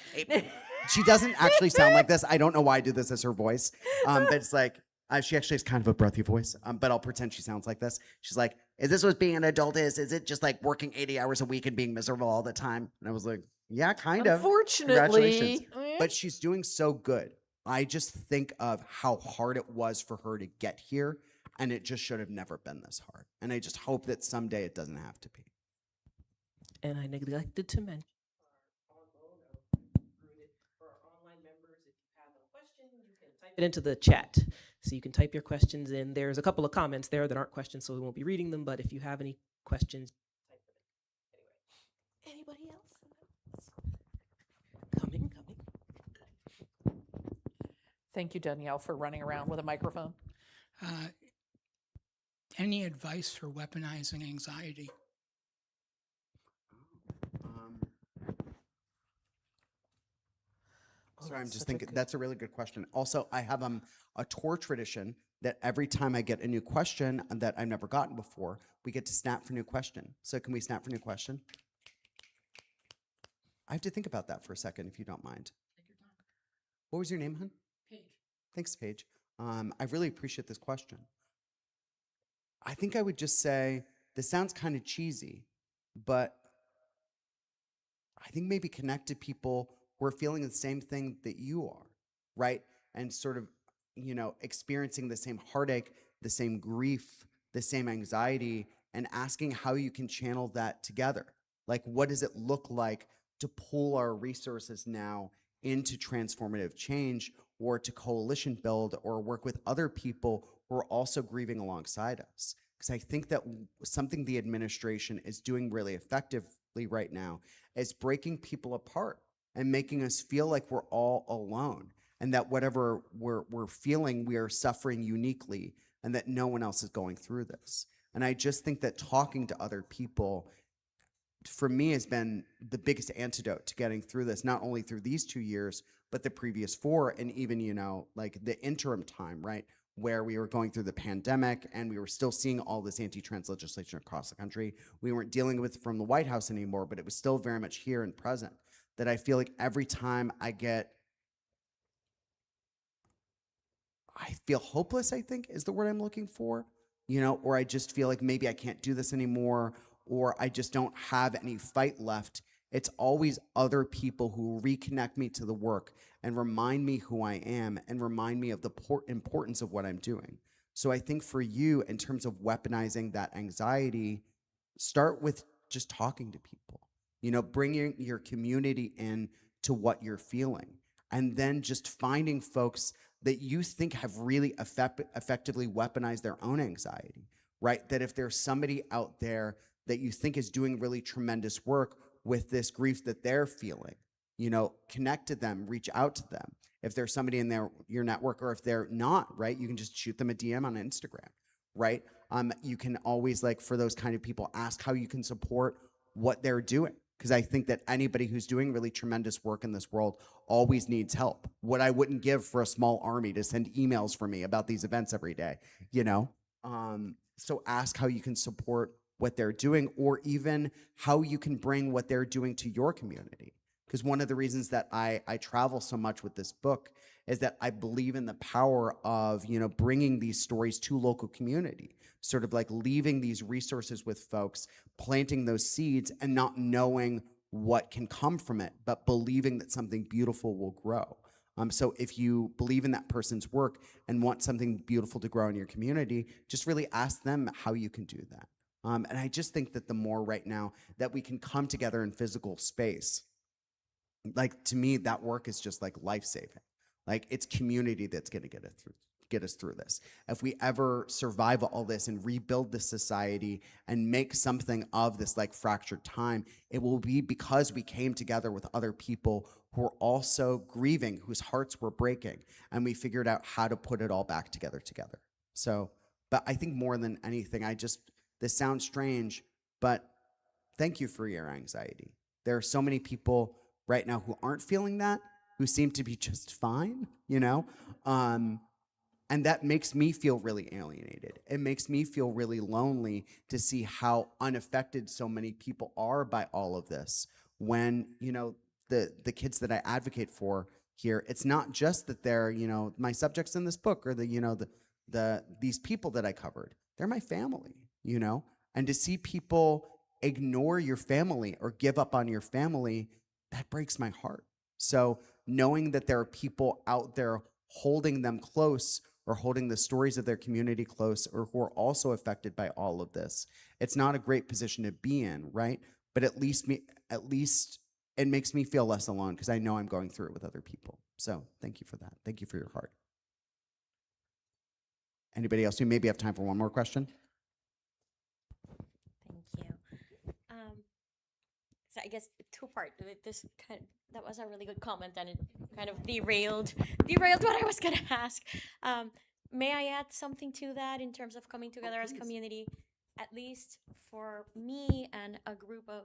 She doesn't actually sound like this. I don't know why I do this as her voice, but it's like she actually has kind of a breathy voice. But I'll pretend she sounds like this. She's like, "Is this what being an adult is? Is it just like working 80 hours a week and being miserable all the time?" And I was like, "Yeah, kind of." Congratulations. Unfortunately. But she's doing so good. I just think of how hard it was for her to get here, and it just should have never been this hard. And I just hope that someday it doesn't have to be. And I neglected to mention for our online members, if you have a question, you can type it into the chat. So you can type your questions in. There's a couple of comments there that aren't questions, so we won't be reading them. But if you have any questions, type them in. Anyway, anybody else? Coming. Thank you, Danielle, for running around with a microphone. Any advice for weaponizing anxiety? Sorry, I'm just thinking, that's a really good question. Also, I have a tour tradition that every time I get a new question that I've never gotten before, we get to snap for new question. So can we snap for new question? I have to think about that for a second, if you don't mind. Take your time. What was your name, hon? Paige. Thanks, Paige. I really appreciate this question. I think I would just say, this sounds kind of cheesy, but I think maybe connect to people who are feeling the same thing that you are, right? And sort of, experiencing the same heartache, the same grief, the same anxiety, and asking how you can channel that together. Like, what does it look like to pull our resources now into transformative change, or to coalition build, or work with other people who are also grieving alongside us? Because I think that something the administration is doing really effectively right now is breaking people apart and making us feel like we're all alone, and that whatever we're feeling, we are suffering uniquely, and that no one else is going through this. And I just think that talking to other people, for me, has been the biggest antidote to getting through this, not only through these 2 years, but the previous 4, and even, like the interim time, right? Where we were going through the pandemic and we were still seeing all this anti-trans legislation across the country. We weren't dealing with it from the White House anymore, but it was still very much here and present. That I feel like every time I feel hopeless, I think is the word I'm looking for, or I just feel like maybe I can't do this anymore, or I just don't have any fight left. It's always other people who reconnect me to the work and remind me who I am and remind me of the importance of what I'm doing. So I think for you, in terms of weaponizing that anxiety, start with just talking to people, bringing your community in to what you're feeling, and then just finding folks that you think have really effectively weaponized their own anxiety, right? That if there's somebody out there that you think is doing really tremendous work with this grief that they're feeling, connect to them, reach out to them. If there's somebody in your network, or if they're not, right, you can just shoot them a DM on Instagram, right? You can always, like, for those kind of people, ask how you can support what they're doing. Because I think that anybody who's doing really tremendous work in this world always needs help. What I wouldn't give for a small army to send emails for me about these events every day, So ask how you can support what they're doing, or even how you can bring what they're doing to your community. Because one of the reasons that I travel so much with this book is that I believe in the power of, bringing these stories to local community, sort of like leaving these resources with folks, planting those seeds and not knowing what can come from it, but believing that something beautiful will grow. So if you believe in that person's work and want something beautiful to grow in your community, just really ask them how you can do that. And I just think that the more right now that we can come together in physical space, like, to me, that work is just like life-saving. Like, it's community that's going to get us through this. If we ever survive all this and rebuild this society and make something of this, like, fractured time, it will be because we came together with other people who were also grieving, whose hearts were breaking, and we figured out how to put it all back together. So, but I think more than anything, this sounds strange, but thank you for your anxiety. There are so many people right now who aren't feeling that, who seem to be just fine, and that makes me feel really alienated. It makes me feel really lonely to see how unaffected so many people are by all of this. When, the kids that I advocate for here, it's not just that they're, my subjects in this book, or these people that I covered. They're my family, and to see people ignore your family or give up on your family, that breaks my heart. So knowing that there are people out there holding them close, or holding the stories of their community close, or who are also affected by all of this, it's not a great position to be in, right? But at least it makes me feel less alone, because I know I'm going through it with other people. So thank you for that. Thank you for your heart. Anybody else? We maybe have time for one more question. Thank you. So I guess two-part. That was a really good comment, and it kind of derailed what I was gonna ask. May I add something to that in terms of coming together as community? At least for me and a group of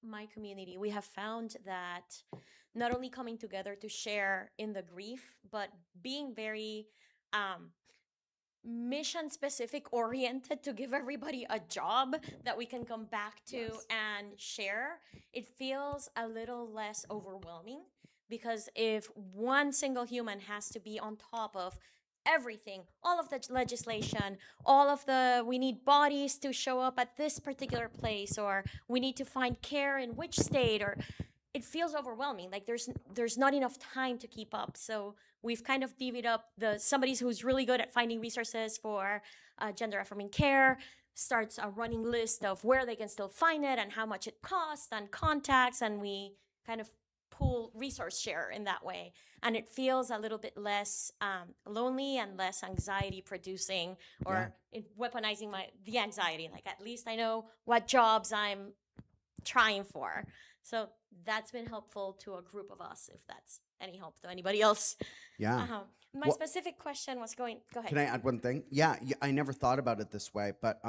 my community, we have found that not only coming together to share in the grief, but being very mission specific oriented to give everybody a job that we can come back to and share, it feels a little less overwhelming, because if one single human has to be on top of everything, all of the legislation, we need bodies to show up at this particular place, or we need to find care in which state, or it feels overwhelming. Like there's not enough time to keep up. So we've kind of divvied up somebody who's really good at finding resources for gender affirming care, starts a running list of where they can still find it and how much it costs and contacts, and we kind of pool resource share in that way. And it feels a little bit less lonely and less anxiety producing, or weaponizing the anxiety. Like, at least I know what jobs I'm trying for. So that's been helpful to a group of us, if that's any help to anybody else. Yeah. My specific question was go ahead. Can I add one thing? Yeah, I never thought about it this way, but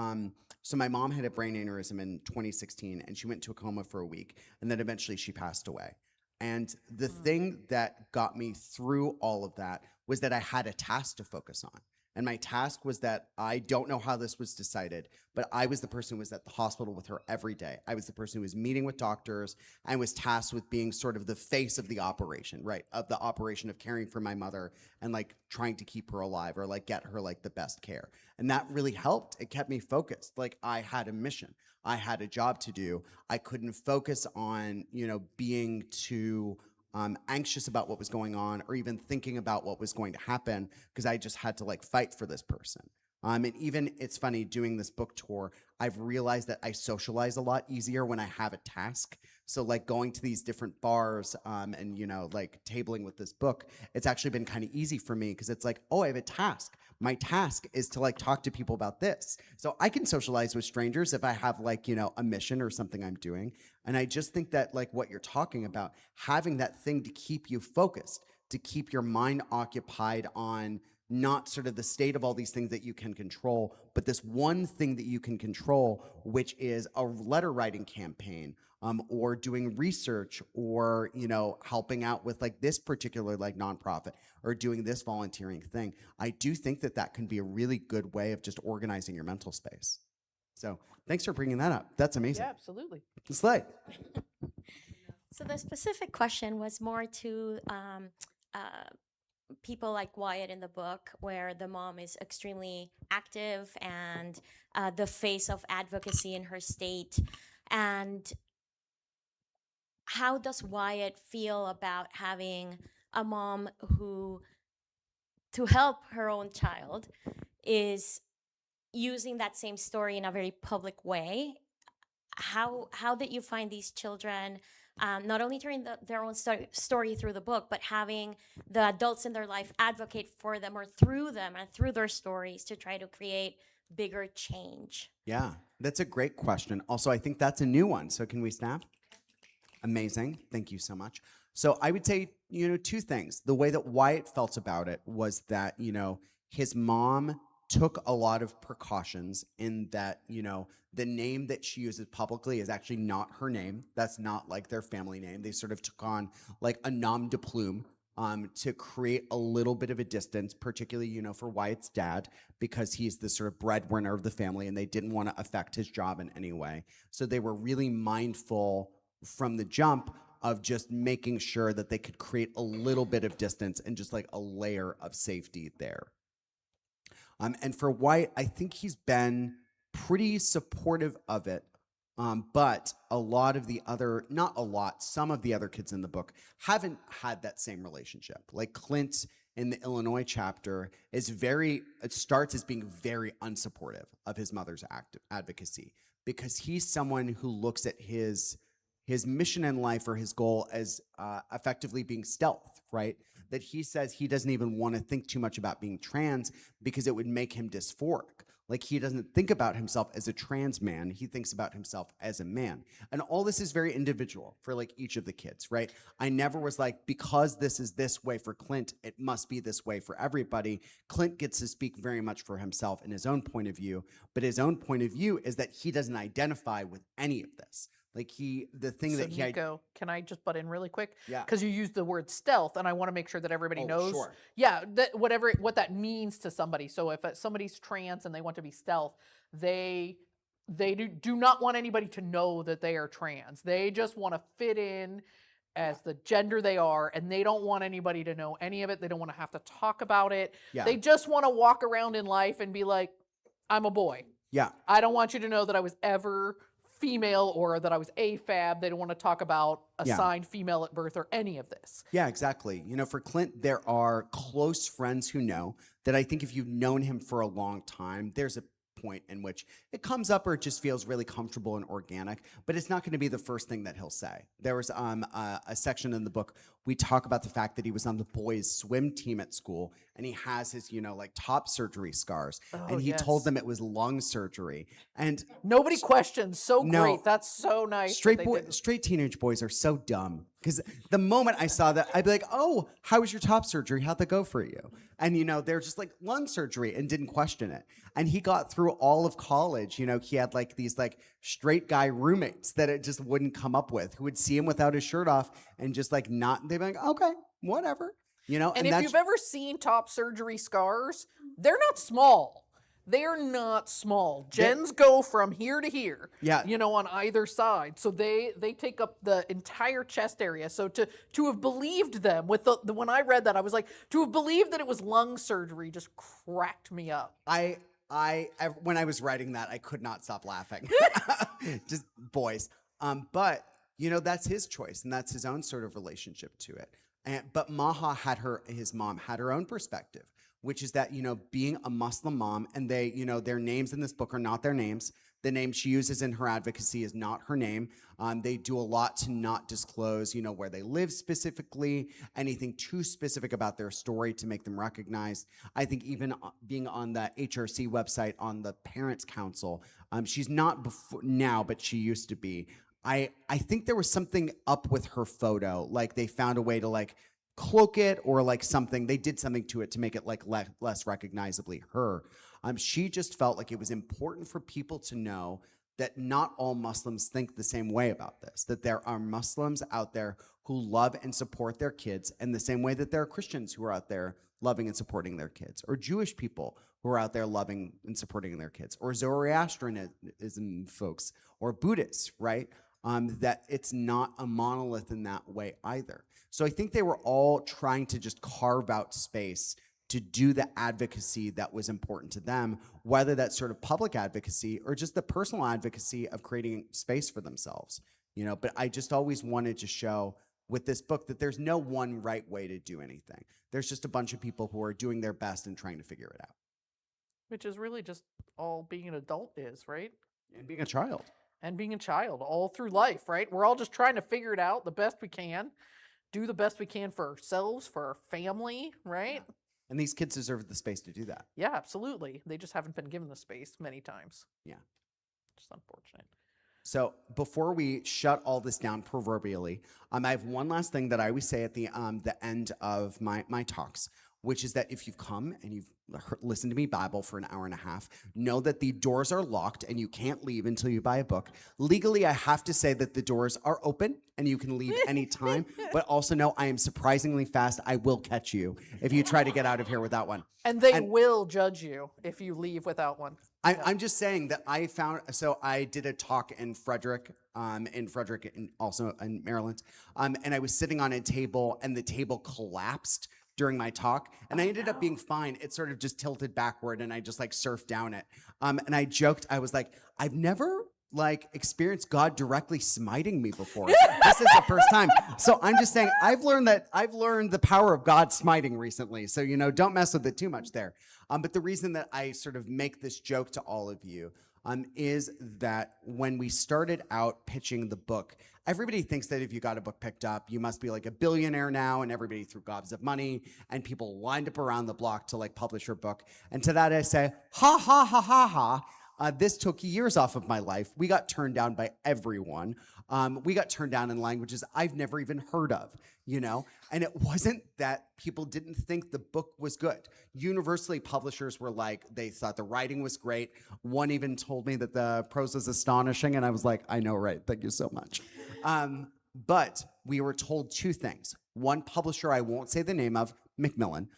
so my mom had a brain aneurysm in 2016, and she went into a coma for a week, and then eventually she passed away. And the thing that got me through all of that was that I had a task to focus on. And my task was that, I don't know how this was decided, but I was the person who was at the hospital with her every day. I was the person who was meeting with doctors and was tasked with being sort of the face of the operation, right? Of the operation of caring for my mother and like trying to keep her alive, or like get her like the best care. And that really helped. It kept me focused. Like, I had a mission. I had a job to do. I couldn't focus on, being too anxious about what was going on, or even thinking about what was going to happen, because I just had to like fight for this person. And even, it's funny, doing this book tour, I've realized that I socialize a lot easier when I have a task. So like going to these different bars and, like tabling with this book, it's actually been kind of easy for me, because it's like, oh, I have a task. My task is to like talk to people about this. So I can socialize with strangers if I have like, a mission or something I'm doing. And I just think that like what you're talking about, having that thing to keep you focused, to keep your mind occupied on not sort of the state of all these things that you can control, but this one thing that you can control, which is a letter writing campaign, or doing research, or, helping out with like this particular like nonprofit, or doing this volunteering thing. I do think that that can be a really good way of just organizing your mental space. So thanks for bringing that up. That's amazing. Yeah, absolutely. Slay. So the specific question was more to people like Wyatt in the book, where the mom is extremely active and the face of advocacy in her state. And how does Wyatt feel about having a mom who, to help her own child, is using that same story in a very public way? How did you find these children not only telling their own story through the book, but having the adults in their life advocate for them, or through them and through their stories, to try to create bigger change? Yeah, that's a great question. Also, I think that's a new one. So can we snap? Amazing. Thank you so much. So I would say, two things. The way that Wyatt felt about it was that, his mom took a lot of precautions in that, the name that she uses publicly is actually not her name. That's not like their family name. They sort of took on like a nom de plume to create a little bit of a distance, particularly, for Wyatt's dad, because he's the sort of breadwinner of the family and they didn't want to affect his job in any way. So they were really mindful from the jump of just making sure that they could create a little bit of distance and just like a layer of safety there. And for Wyatt, I think he's been pretty supportive of it. But a lot of the other, not a lot, some of the other kids in the book haven't had that same relationship. Like Clint in the Illinois chapter it starts as being very unsupportive of his mother's advocacy, because he's someone who looks at his mission in life or his goal as effectively being stealth, right? That he says he doesn't even want to think too much about being trans because it would make him dysphoric. Like he doesn't think about himself as a trans man. He thinks about himself as a man. And all this is very individual for like each of the kids, right? I never was like, because this is this way for Clint, it must be this way for everybody. Clint gets to speak very much for himself in his own point of view, but his own point of view is that he doesn't identify with any of this. Like Nico, can I just butt in really quick? Yeah. Because you used the word stealth, and I want to make sure that everybody knows. Sure. Yeah, what that means to somebody. So if somebody's trans and they want to be stealth, they do not want anybody to know that they are trans. They just want to fit in as the gender they are, and they don't want anybody to know any of it. They don't want to have to talk about it. Yeah. They just want to walk around in life and be like, I'm a boy. Yeah. I don't want you to know that I was ever female or that I was AFAB. They don't want to talk about assigned female at birth or any of this. Yeah, exactly. For Clint, there are close friends who know that. I think if you've known him for a long time, there's a point in which it comes up or it just feels really comfortable and organic, but it's not going to be the first thing that he'll say. There was a section in the book, we talk about the fact that he was on the boys swim team at school and he has his, like top surgery scars. And he told them it was lung surgery. And nobody questions. So No. great. That's so nice. Straight teenage boys are so dumb. Because the moment I saw that, I'd be like, oh, how was your top surgery? How'd that go for you? And, they're just like lung surgery and didn't question it. And he got through all of college. He had like these like straight guy roommates that it just wouldn't come up with, who would see him without his shirt off and just like not, they'd be like, okay, whatever. And if you've ever seen top surgery scars, they're not small. They're not small. Gens go from here to here. Yeah. On either side. So they take up the entire chest area. So to have believed them with the when I read that, I was like, to have believed that it was lung surgery just cracked me up. When I was writing that, I could not stop laughing. Just boys. But that's his choice and that's his own sort of relationship to it. But Maha his mom had her own perspective, which is that, being a Muslim mom, and they, their names in this book are not their names. The name she uses in her advocacy is not her name. They do a lot to not disclose, where they live specifically, anything too specific about their story to make them recognized. I think even being on the HRC website, on the Parents Council, she's not now, but she used to be. I think there was something up with her photo, like they found a way to like cloak it or like something. They did something to it to make it like less recognizably her. She just felt like it was important for people to know that not all Muslims think the same way about this, that there are Muslims out there who love and support their kids in the same way that there are Christians who are out there loving and supporting their kids, or Jewish people who are out there loving and supporting their kids, or Zoroastrianism folks, or Buddhists, right? That it's not a monolith in that way either. So I think they were all trying to just carve out space to do the advocacy that was important to them, whether that's sort of public advocacy or just the personal advocacy of creating space for themselves. But I just always wanted to show with this book that there's no one right way to do anything. There's just a bunch of people who are doing their best and trying to figure it out. Which is really just all being an adult is, right? And being a child. And being a child all through life, right? We're all just trying to figure it out the best we can, do the best we can for ourselves, for our family, right? Yeah. And these kids deserve the space to do that. Yeah, absolutely. They just haven't been given the space many times. Yeah. Just unfortunate. So before we shut all this down proverbially, I have one last thing that I always say at the end of my talks, which is that if you've come and you've listened to me Bible for an hour and a half, know that the doors are locked and you can't leave until you buy a book. Legally, I have to say that the doors are open and you can leave anytime, but also know I am surprisingly fast. I will catch you if you try to get out of here without one. And they will judge you if you leave without one. I'm just saying that I found, so I did a talk in Frederick, and also in Maryland, and I was sitting on a table and the table collapsed during my talk, and I ended up being fine. It sort of just tilted backward and I just like surfed down it. And I joked, I was like, I've never like experienced God directly smiting me before. This is the first time. So I'm just saying, I've learned the power of God smiting recently. So, don't mess with it too much there. But the reason that I sort of make this joke to all of you is that when we started out pitching the book, everybody thinks that if you got a book picked up, you must be like a billionaire now, and everybody threw gobs of money, and people lined up around the block to like publish your book. And to that I say, ha, ha, ha, ha, ha. This took years off of my life. We got turned down by everyone. We got turned down in languages I've never even heard of, And it wasn't that people didn't think the book was good. Universally, publishers were like, they thought the writing was great. One even told me that the prose was astonishing, and I was like, I know, right? Thank you so much. But we were told two things. One publisher, I won't say the name of, Macmillan,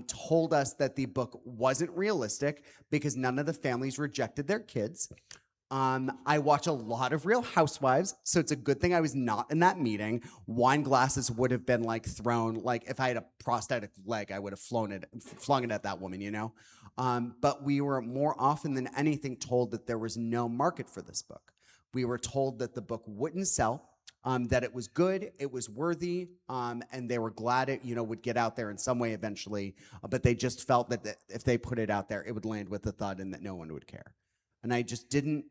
told us that the book wasn't realistic because none of the families rejected their kids. I watch a lot of Real Housewives, so it's a good thing I was not in that meeting. Wine glasses would have been like thrown, like if I had a prosthetic leg, I would have flung it at that woman, But we were more often than anything told that there was no market for this book. We were told that the book wouldn't sell. That it was good, it was worthy, and they were glad it, would get out there in some way eventually, but they just felt that if they put it out there, it would land with a thud and that no one would care. And I just didn't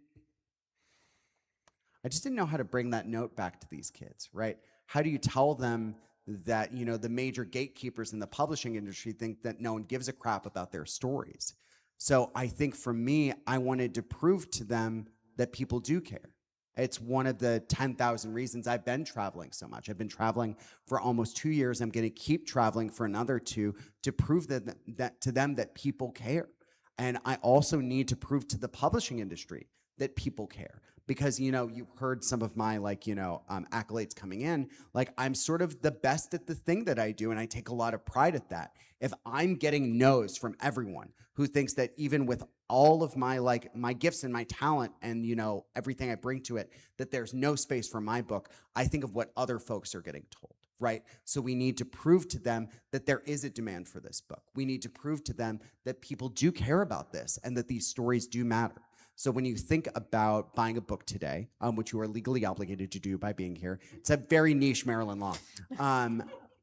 know how to bring that note back to these kids, right? How do you tell them that, the major gatekeepers in the publishing industry think that no one gives a crap about their stories? So I think for me, I wanted to prove to them that people do care. It's one of the 10,000 reasons I've been traveling so much. I've been traveling for almost 2 years. I'm going to keep traveling for another 2 to prove that to them that people care. And I also need to prove to the publishing industry that people care. Because, you heard some of my accolades coming in. Like, I'm sort of the best at the thing that I do, and I take a lot of pride at that. If I'm getting no's from everyone who thinks that even with all of my my gifts and my talent and everything I bring to it, that there's no space for my book, I think of what other folks are getting told, right? So we need to prove to them that there is a demand for this book. We need to prove to them that people do care about this and that these stories do matter. So when you think about buying a book today, which you are legally obligated to do by being here, it's a very niche Maryland law.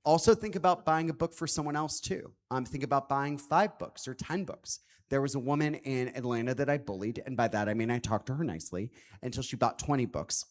Also think about buying a book for someone else too. Think about buying 5 books or 10 books. There was a woman in Atlanta that I bullied, and by that I mean I talked to her nicely until she bought 20 books.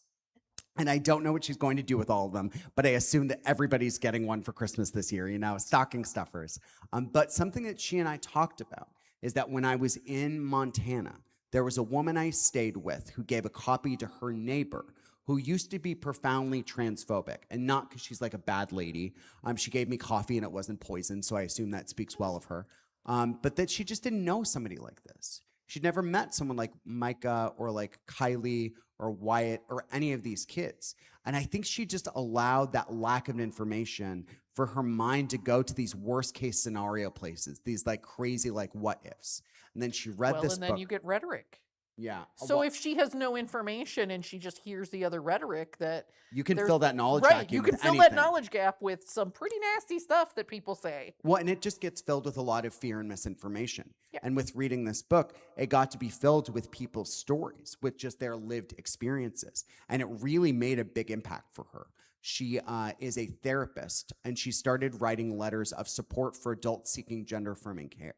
And I don't know what she's going to do with all of them, but I assume that everybody's getting one for Christmas this year, stocking stuffers. But something that she and I talked about is that when I was in Montana, there was a woman I stayed with who gave a copy to her neighbor who used to be profoundly transphobic, and not because she's like a bad lady. She gave me coffee and it wasn't poison, so I assume that speaks well of her. But that she just didn't know somebody like this. She'd never met someone like Micah or like Kylie or Wyatt or any of these kids. And I think she just allowed that lack of information for her mind to go to these worst case scenario places, these like crazy like what ifs. And then she read this book. And then you get rhetoric. Yeah. So if she has no information and she just hears the other rhetoric, that you can fill that knowledge right, vacuum you can with fill anything. that knowledge gap with some pretty nasty stuff that people say. Well, and it just gets filled with a lot of fear and misinformation. Yeah. And with reading this book, it got to be filled with people's stories, with just their lived experiences. And it really made a big impact for her. She is a therapist, and she started writing letters of support for adults seeking gender-affirming care.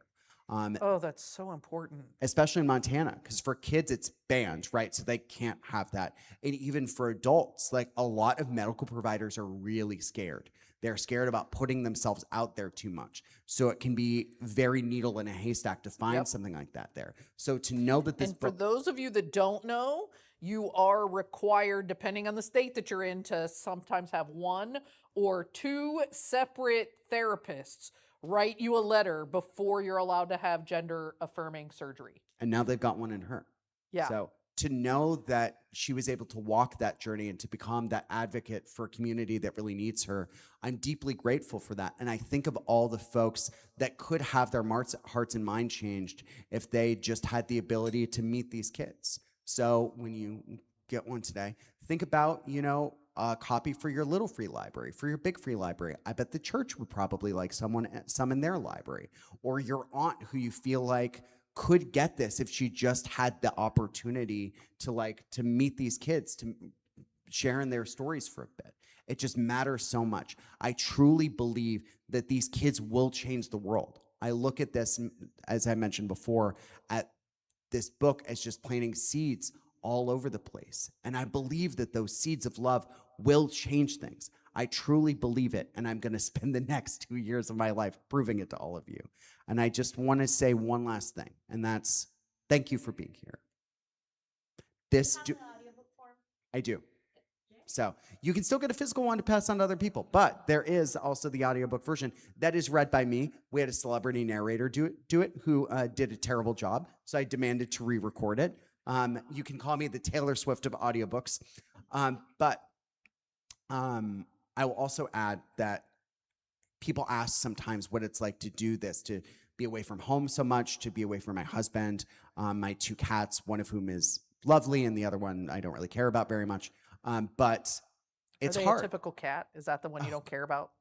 Oh, that's so important. Especially in Montana, because for kids, it's banned, right? So they can't have that. And even for adults, like a lot of medical providers are really scared. They're scared about putting themselves out there too much. So it can be very needle in a haystack to find something like that there. So to know that this and for those of you that don't know, you are required, depending on the state that you're in, to sometimes have 1 or 2 separate therapists write you a letter before you're allowed to have gender affirming surgery. And now they've got one in her. Yeah. So to know that she was able to walk that journey and to become that advocate for a community that really needs her, I'm deeply grateful for that. And I think of all the folks that could have their hearts and mind changed if they just had the ability to meet these kids. So when you get one today, think about, a copy for your little free library, for your big free library. I bet the church would probably like some in their library, or your aunt who you feel like could get this if she just had the opportunity to meet these kids, to share in their stories for a bit. It just matters so much. I truly believe that these kids will change the world. I look at this, as I mentioned before, at this book as just planting seeds all over the place. And I believe that those seeds of love will change things. I truly believe it. And I'm going to spend the next 2 years of my life proving it to all of you. And I just want to say one last thing, and that's thank you for being here. I do. So you can still get a physical one to pass on to other people, but there is also the audiobook version that is read by me. We had a celebrity narrator do it who did a terrible job, so I demanded to re-record it. You can call me the Taylor Swift of audiobooks, but I will also add that people ask sometimes what it's like to do this, to be away from home so much, to be away from my husband, my 2 cats, one of whom is lovely and the other one I don't really care about very much. But it's hard. A typical cat? Is that the one you don't care about?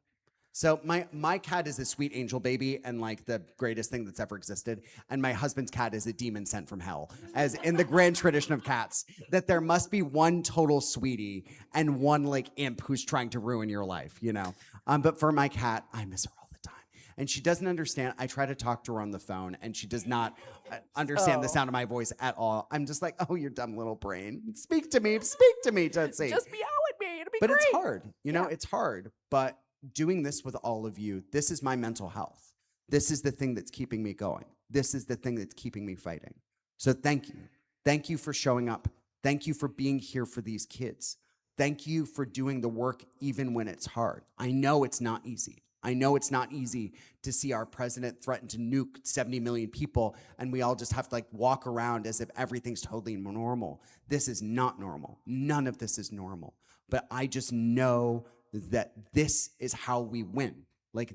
So my cat is a sweet angel baby and like the greatest thing that's ever existed. And my husband's cat is a demon sent from hell, as in the grand tradition of cats, that there must be one total sweetie and one like imp who's trying to ruin your life, But for my cat, I miss her all the time. And she doesn't understand. I try to talk to her on the phone and she does not understand the sound of my voice at all. I'm just like, oh, your dumb little brain. Speak to me, Tootsie. Just meow at me. It'll be But great. it's hard, it's hard. But doing this with all of you, this is my mental health. This is the thing that's keeping me going. This is the thing that's keeping me fighting. So thank you. Thank you for showing up. Thank you for being here for these kids. Thank you for doing the work even when it's hard. I know it's not easy. I know it's not easy to see our president threaten to nuke 70 million people and we all just have to walk around as if everything's totally normal. This is not normal. None of this is normal. But I just know that this is how we win.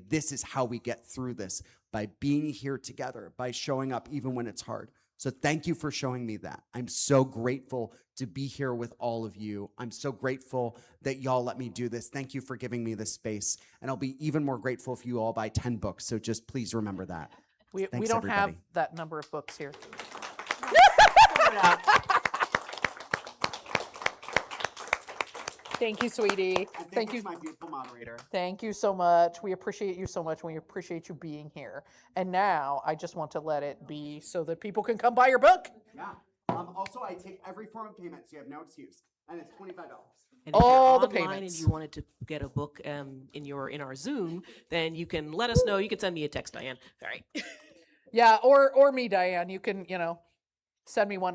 This is how we get through this, by being here together, by showing up even when it's hard. So thank you for showing me that. I'm so grateful to be here with all of you. I'm so grateful that y'all let me do this. Thank you for giving me this space. And I'll be even more grateful if you all buy 10 books. So just please remember that. We Thanks, don't everybody. have that number of books here. Thank you, sweetie. And Thank you. to my beautiful moderator. Thank you so much. We appreciate you so much. We appreciate you being here. And now I just want to let it be so that people can come buy your book. Yeah. Also, I take every form of payment, so you have no excuse. And it's $25. And if All you're the online payments. and you wanted to get a book in our Zoom, then you can let us know. You can send me a text, Diane. All right. Yeah, or me, Diane. You can, send me one